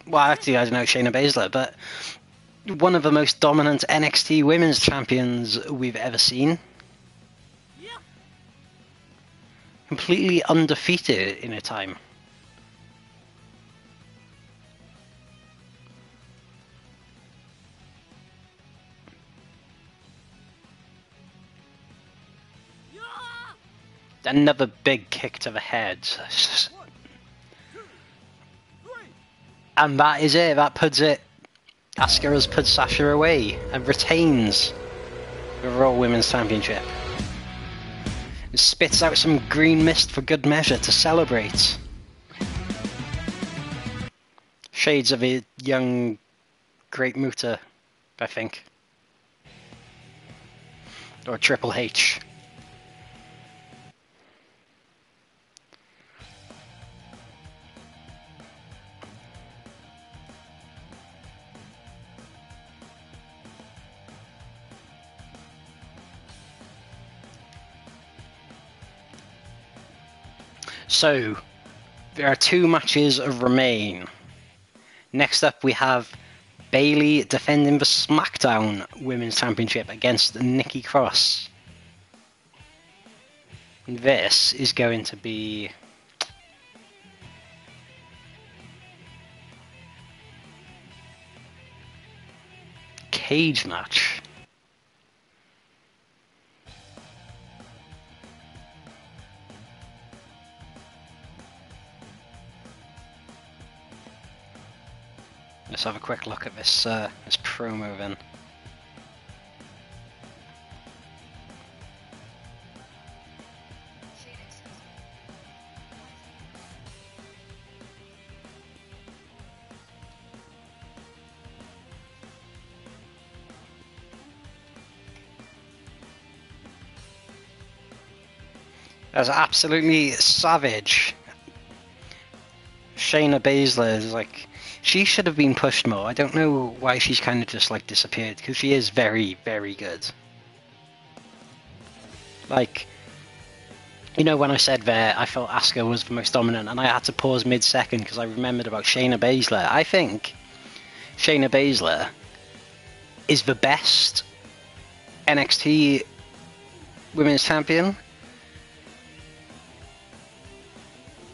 well, actually, I don't know, Shayna Baszler, but one of the most dominant NXT Women's Champions we've ever seen. Completely undefeated in her time. Another big kick to the head. And that is it. That puts it. Asuka has put Sasha away and retains the Raw Women's Championship. It spits out some green mist for good measure to celebrate. Shades of a young Great Muta, I think. Or Triple H. So, there are 2 matches remain. Next up we have Bayley defending the SmackDown Women's Championship against Nikki Cross. And this is going to be... cage match. Let's have a quick look at this this promo then. That's absolutely savage. Shayna Baszler is like... she should have been pushed more. I don't know why she's kind of just like disappeared, because she is very, very good. Like, you know, when I said there, I felt Asuka was the most dominant, and I had to pause mid-second because I remembered about Shayna Baszler. I think Shayna Baszler is the best NXT Women's Champion.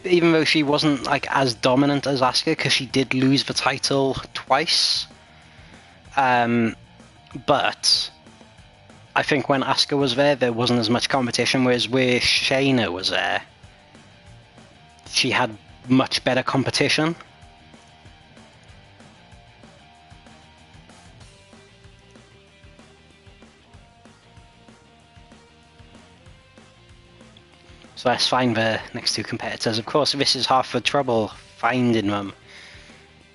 Even though she wasn't like as dominant as Asuka, because she did lose the title twice. But I think when Asuka was there wasn't as much competition, whereas where Shayna was there, she had much better competition. So let's find the next two competitors. Of course, this is half the trouble, finding them.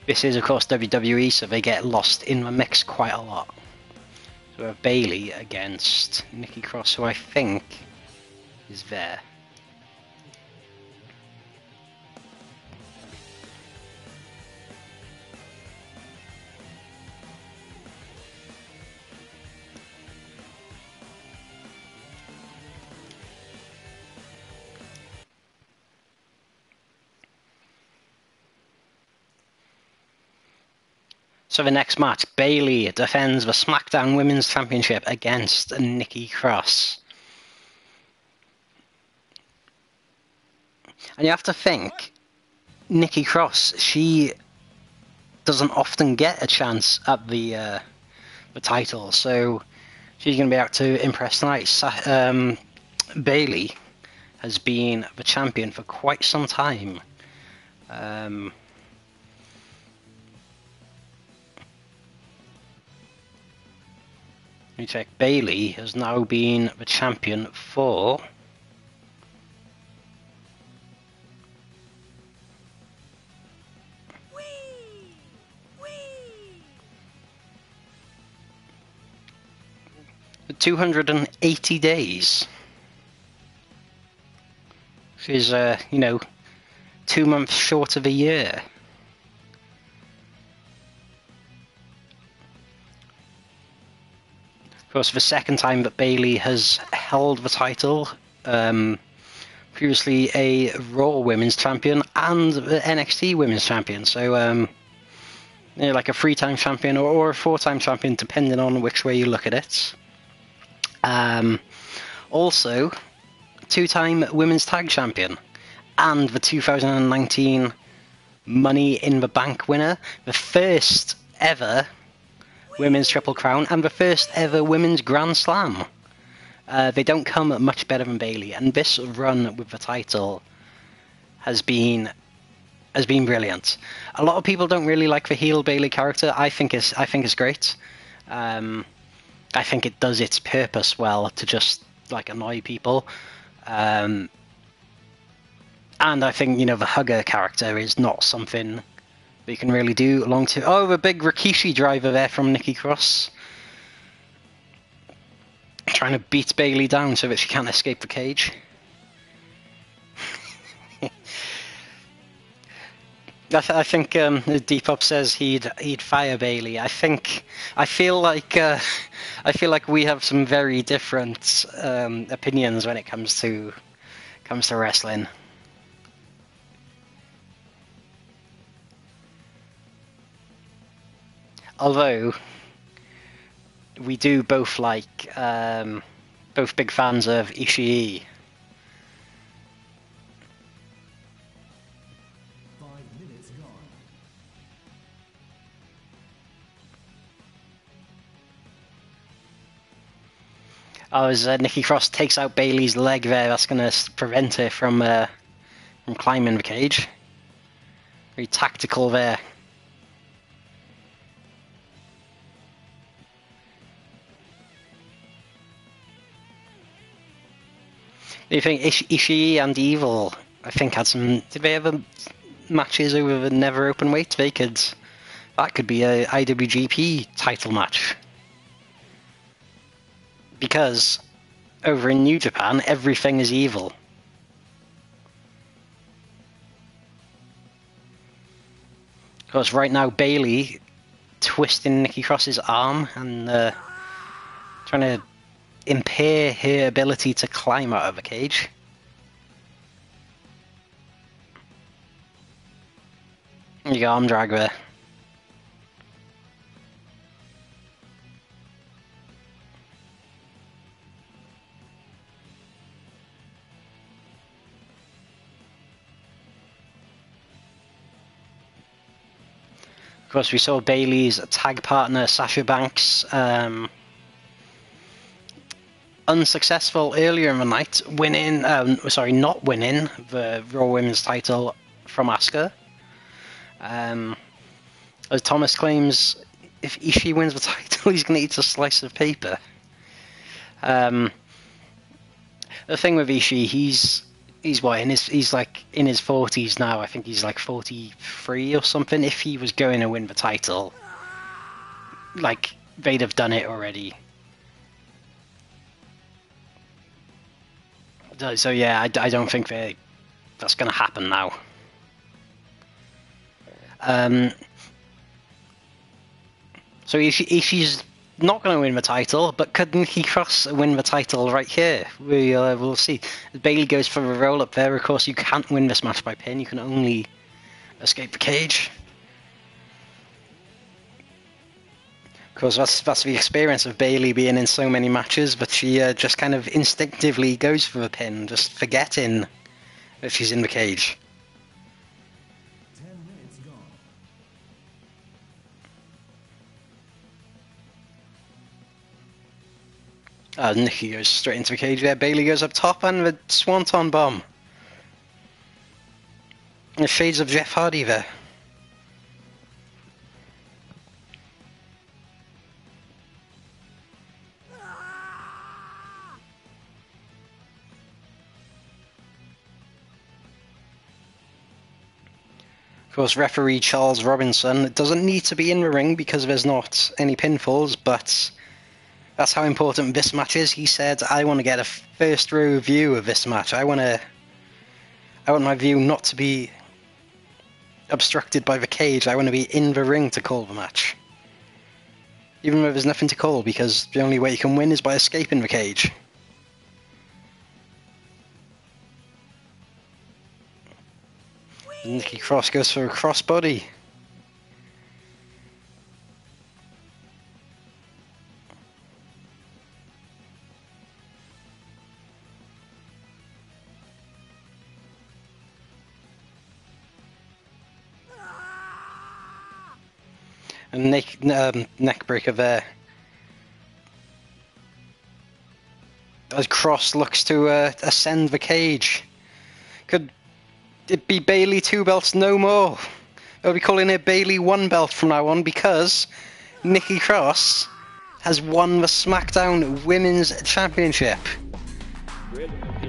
This is, of course, WWE, so they get lost in the mix quite a lot. So we have Bayley against Nikki Cross, who I think is there. So the next match, Bayley defends the SmackDown Women's Championship against Nikki Cross. And you have to think, Nikki Cross, she doesn't often get a chance at the title, so she's going to be out to impress tonight. Bayley has been the champion for quite some time. Let me check. Bayley has now been the champion for 280 days. She's, 2 months short of a year. Of course, the second time that Bayley has held the title, previously a Raw Women's Champion and the NXT Women's Champion, so like a 3-time champion or a 4-time champion, depending on which way you look at it. Also, 2-time Women's Tag Champion and the 2019 Money in the Bank winner, the first ever Women's Triple Crown and the first ever Women's Grand Slam. They don't come much better than Bayley, and this run with the title has been brilliant. A lot of people don't really like the heel Bayley character. I think it's great. I think it does its purpose well to just like annoy people. And I think, the hugger character is not something you can really do long to. Oh, the big Rikishi driver there from Nikki Cross. Trying to beat Bayley down so that she can't escape the cage. I think Depop says he'd fire Bayley. I feel like we have some very different opinions when it comes to wrestling. Although we do both like both big fans of Ishii. 5 minutes gone. Oh, as Nikki Cross takes out Bayley's leg there, that's going to prevent her from climbing the cage. Very tactical there. Do you think Ishii and Evil, I think, had some... Did they ever matches over the Never Openweight? That could be a IWGP title match. Because over in New Japan, everything is evil. Of course, right now, Bayley twisting Nikki Cross's arm and trying to impair her ability to climb out of a cage. You go, arm drag there. course, we saw Bayley's tag partner Sasha Banks unsuccessful earlier in the night, winning. Not winning the Raw Women's title from Asuka. As Thomas claims, if Ishii wins the title, he's going to eat a slice of paper. The thing with Ishii, he's what, he's like in his 40s now. I think he's like 43 or something. If he was going to win the title, like, they'd have done it already. So yeah, I don't think that's going to happen now. So if she's not going to win the title, but could Nikki Cross win the title right here? We'll see. Bayley goes for a roll up there. Of course, you can't win this match by pin. You can only escape the cage. Of course, that's the experience of Bayley being in so many matches, but she just kind of instinctively goes for the pin, just forgetting that she's in the cage. 10 minutes gone. Nikki goes straight into the cage there. Bayley goes up top and the Swanton Bomb. The shades of Jeff Hardy there. Of course, referee Charles Robinson doesn't need to be in the ring because there's not any pinfalls, but that's how important this match is. He said, I want to get a first row view of this match. I want my view not to be obstructed by the cage. I want to be in the ring to call the match. Even though there's nothing to call, because the only way you can win is by escaping the cage. Nikki Cross goes for a crossbody. And neck breaker there. As Cross looks to ascend the cage. Could it be Bayley 2 belts no more? They'll be calling it Bayley 1 belt from now on because Nikki Cross has won the SmackDown Women's Championship.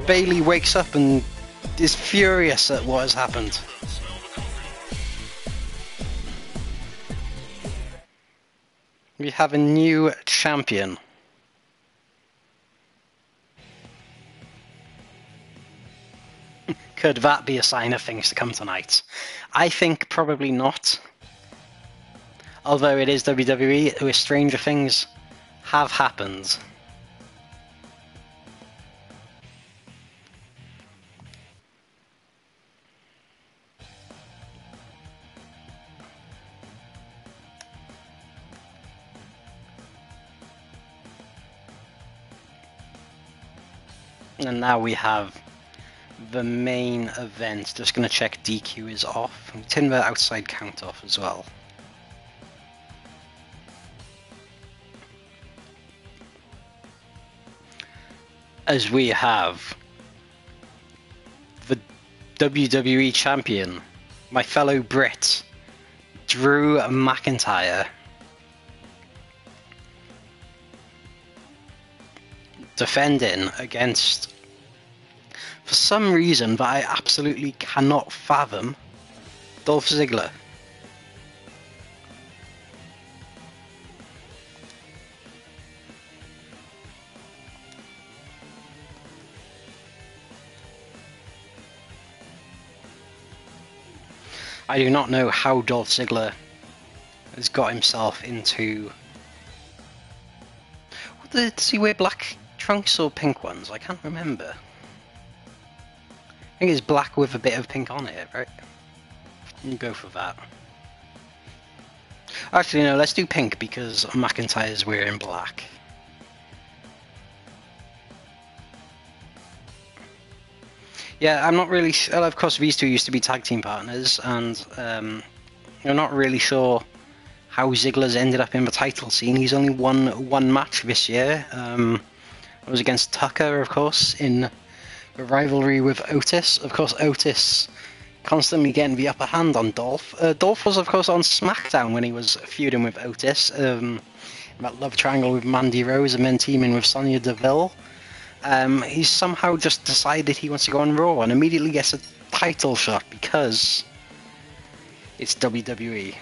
Bayley wakes up and is furious at what has happened. We have a new champion. Could that be a sign of things to come tonight? I think probably not. Although it is WWE, where stranger things have happened. And now we have the main event. Just going to check DQ is off. And turn the outside count off as well. As we have the WWE Champion, my fellow Brit, Drew McIntyre, defending against, for some reason that I absolutely cannot fathom, Dolph Ziggler. I do not know how Dolph Ziggler has got himself into... Does he wear black trunks or pink ones? I can't remember. I think it's black with a bit of pink on it, right? You go for that. Actually, no, let's do pink because McIntyre's wearing black. Yeah, I'm not really sure. Of course, these two used to be tag team partners, and I'm not really sure how Ziggler's ended up in the title scene. He's only won one match this year. It was against Tucker, of course, in the rivalry with Otis. Of course, Otis constantly getting the upper hand on Dolph. Dolph was, of course, on SmackDown when he was feuding with Otis. That love triangle with Mandy Rose and then teaming with Sonya Deville. He's somehow just decided he wants to go on Raw and immediately gets a title shot because it's WWE.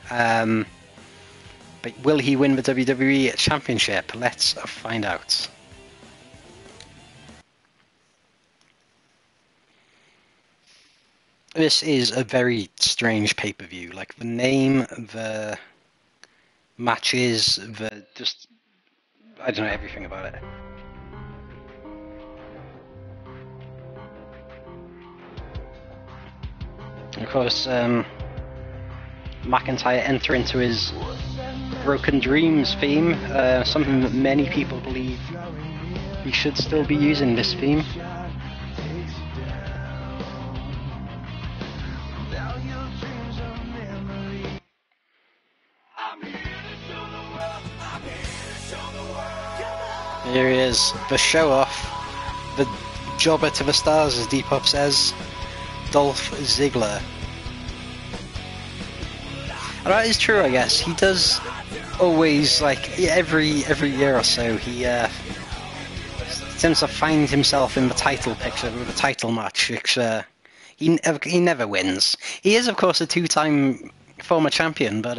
But will he win the WWE Championship? Let's find out. This is a very strange pay-per-view. Like, the name, the matches, I don't know everything about it. Of course, McIntyre enter into his Broken Dreams theme, something that many people believe he should still be using this theme. Here he is, the show-off, the jobber to the stars, as Depop says, Dolph Ziggler. And that is true, I guess. He does always, like, every year or so, he tends to find himself in the title picture with a title match, which he never wins. He is, of course, a two-time former champion, but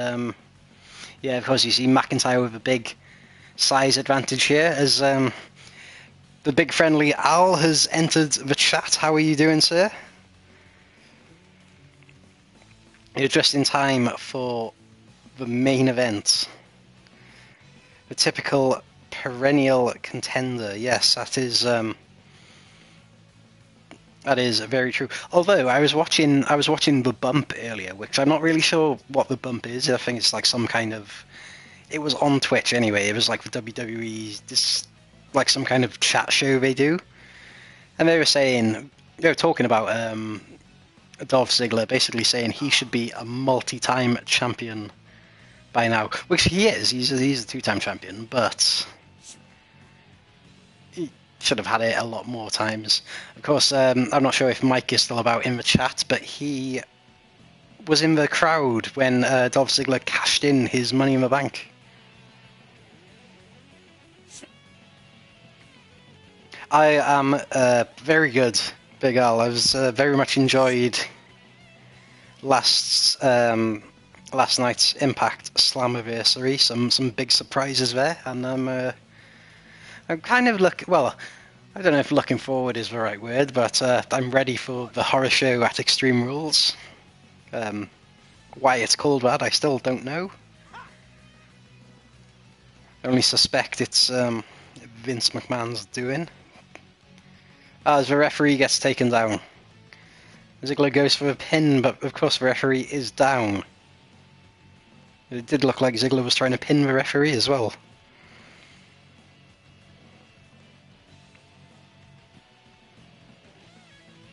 yeah, of course, you see McIntyre with a big size advantage here, as the big friendly Al has entered the chat. How are you doing, sir? You're just in time for the main event. The typical perennial contender. Yes, that is very true. Although I was watching the bump earlier, which I'm not really sure what the bump is. I think it's like some kind of. It was on Twitch anyway. It was like the WWE, this like some kind of chat show they do, and they were talking about Dolph Ziggler, basically saying he should be a multi-time champion by now, which he is. He's a two-time champion, but he should have had it a lot more times. Of course, I'm not sure if Mike is still about in the chat, but he was in the crowd when Dolph Ziggler cashed in his Money in the Bank. I am very good, Big Al. I was very much enjoyed last night's Impact Slammiversary. Some big surprises there, and I'm kind of well, I don't know if looking forward is the right word, but I'm ready for the horror show at Extreme Rules. Why it's called that, I still don't know. I only suspect it's Vince McMahon's doing. As the referee gets taken down. Ziggler goes for a pin, but of course the referee is down. It did look like Ziggler was trying to pin the referee as well.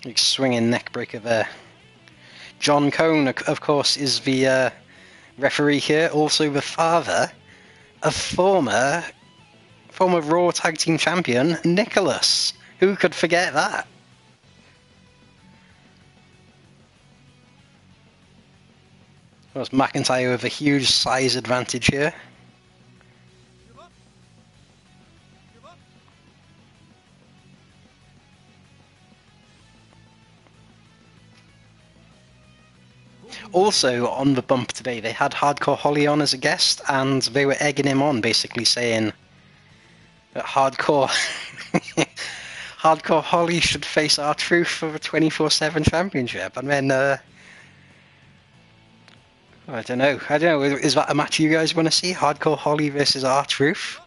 Big swinging neck breaker there. John Cone, of course, is the referee here, also the father of former Raw Tag Team Champion Nicholas. Who could forget that? Of course, McIntyre with a huge size advantage here. Also, on the bump today, they had Hardcore Holly on as a guest, and they were egging him on, basically saying that Hardcore Holly should face R-Truth for the 24/7 championship. And then, I don't know. Is that a match you guys want to see? Hardcore Holly versus R-Truth?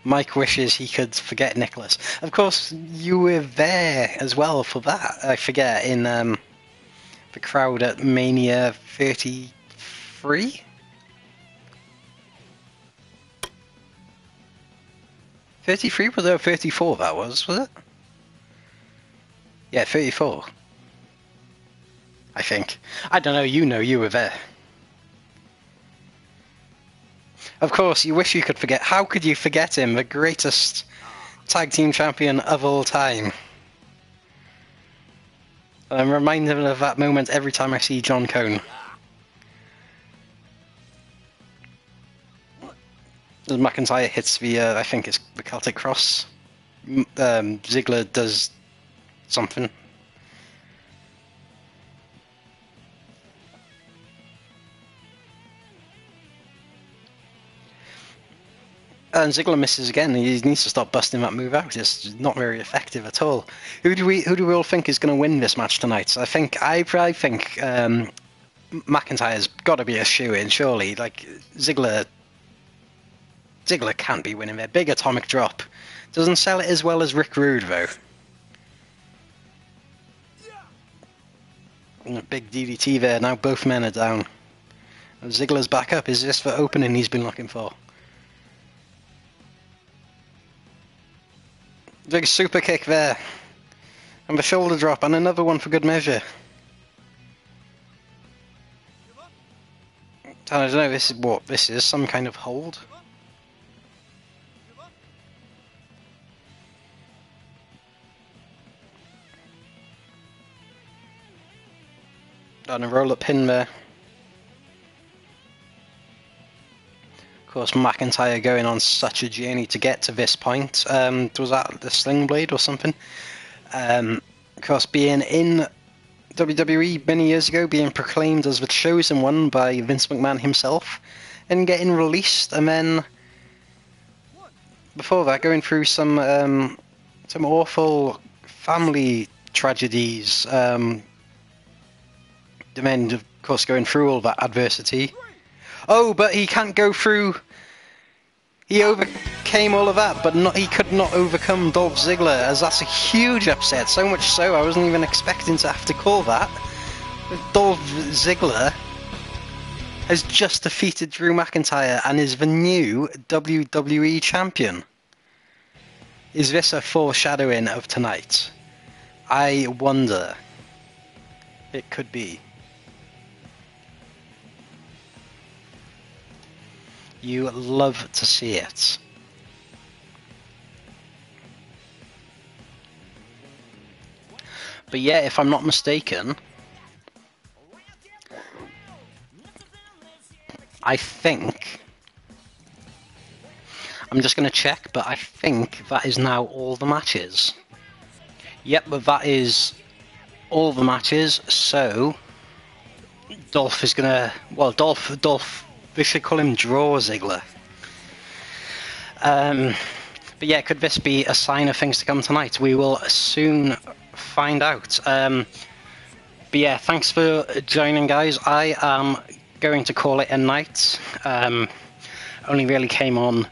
Mike wishes he could forget Nicholas. Of course, you were there as well for that. I forget, in the crowd at Mania 33? 33? Was there 34 that was it? Yeah, 34. I think. I don't know, you were there. Of course, you wish you could forget. How could you forget him, the greatest tag team champion of all time? I'm reminded of that moment every time I see John Cone. As McIntyre hits the, I think it's the Celtic Cross. Ziggler does something. And Ziggler misses again. He needs to stop busting that move out. It's not very effective at all. Who do we all think is going to win this match tonight? I think McIntyre's got to be a shoo-in, surely. Like Ziggler can't be winning there. Big atomic drop. Doesn't sell it as well as Rick Rude though. And a big DDT there. Now both men are down. Ziggler's back up. Is this the opening he's been looking for? Big super kick there. And the shoulder drop, and another one for good measure. I don't know, this is what this is, some kind of hold. And a roll up pin there. Of course, McIntyre going on such a journey to get to this point. Was that the Sling Blade or something? Of course, being in WWE many years ago, being proclaimed as the chosen one by Vince McMahon himself, and getting released, and then before that, going through some awful family tragedies. The men, of course, going through all that adversity. Oh, but he can't go through. He overcame all of that, but he could not overcome Dolph Ziggler, as that's a huge upset. So much so, I wasn't even expecting to have to call that. But Dolph Ziggler has just defeated Drew McIntyre and is the new WWE champion. Is this a foreshadowing of tonight? I wonder. It could be. You love to see it. But yeah, if I'm not mistaken, I think, I'm just going to check, but I think that is now all the matches. Yep, but that is all the matches, so Dolph is going to, well, Dolph, we should call him Draw Ziggler. But yeah, could this be a sign of things to come tonight? We will soon find out. But yeah, thanks for joining, guys. I am going to call it a night. Only really came on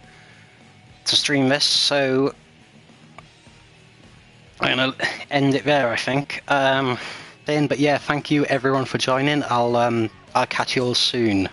to stream this, so I'm going to end it there, I think. But yeah, thank you everyone for joining. I'll catch you all soon.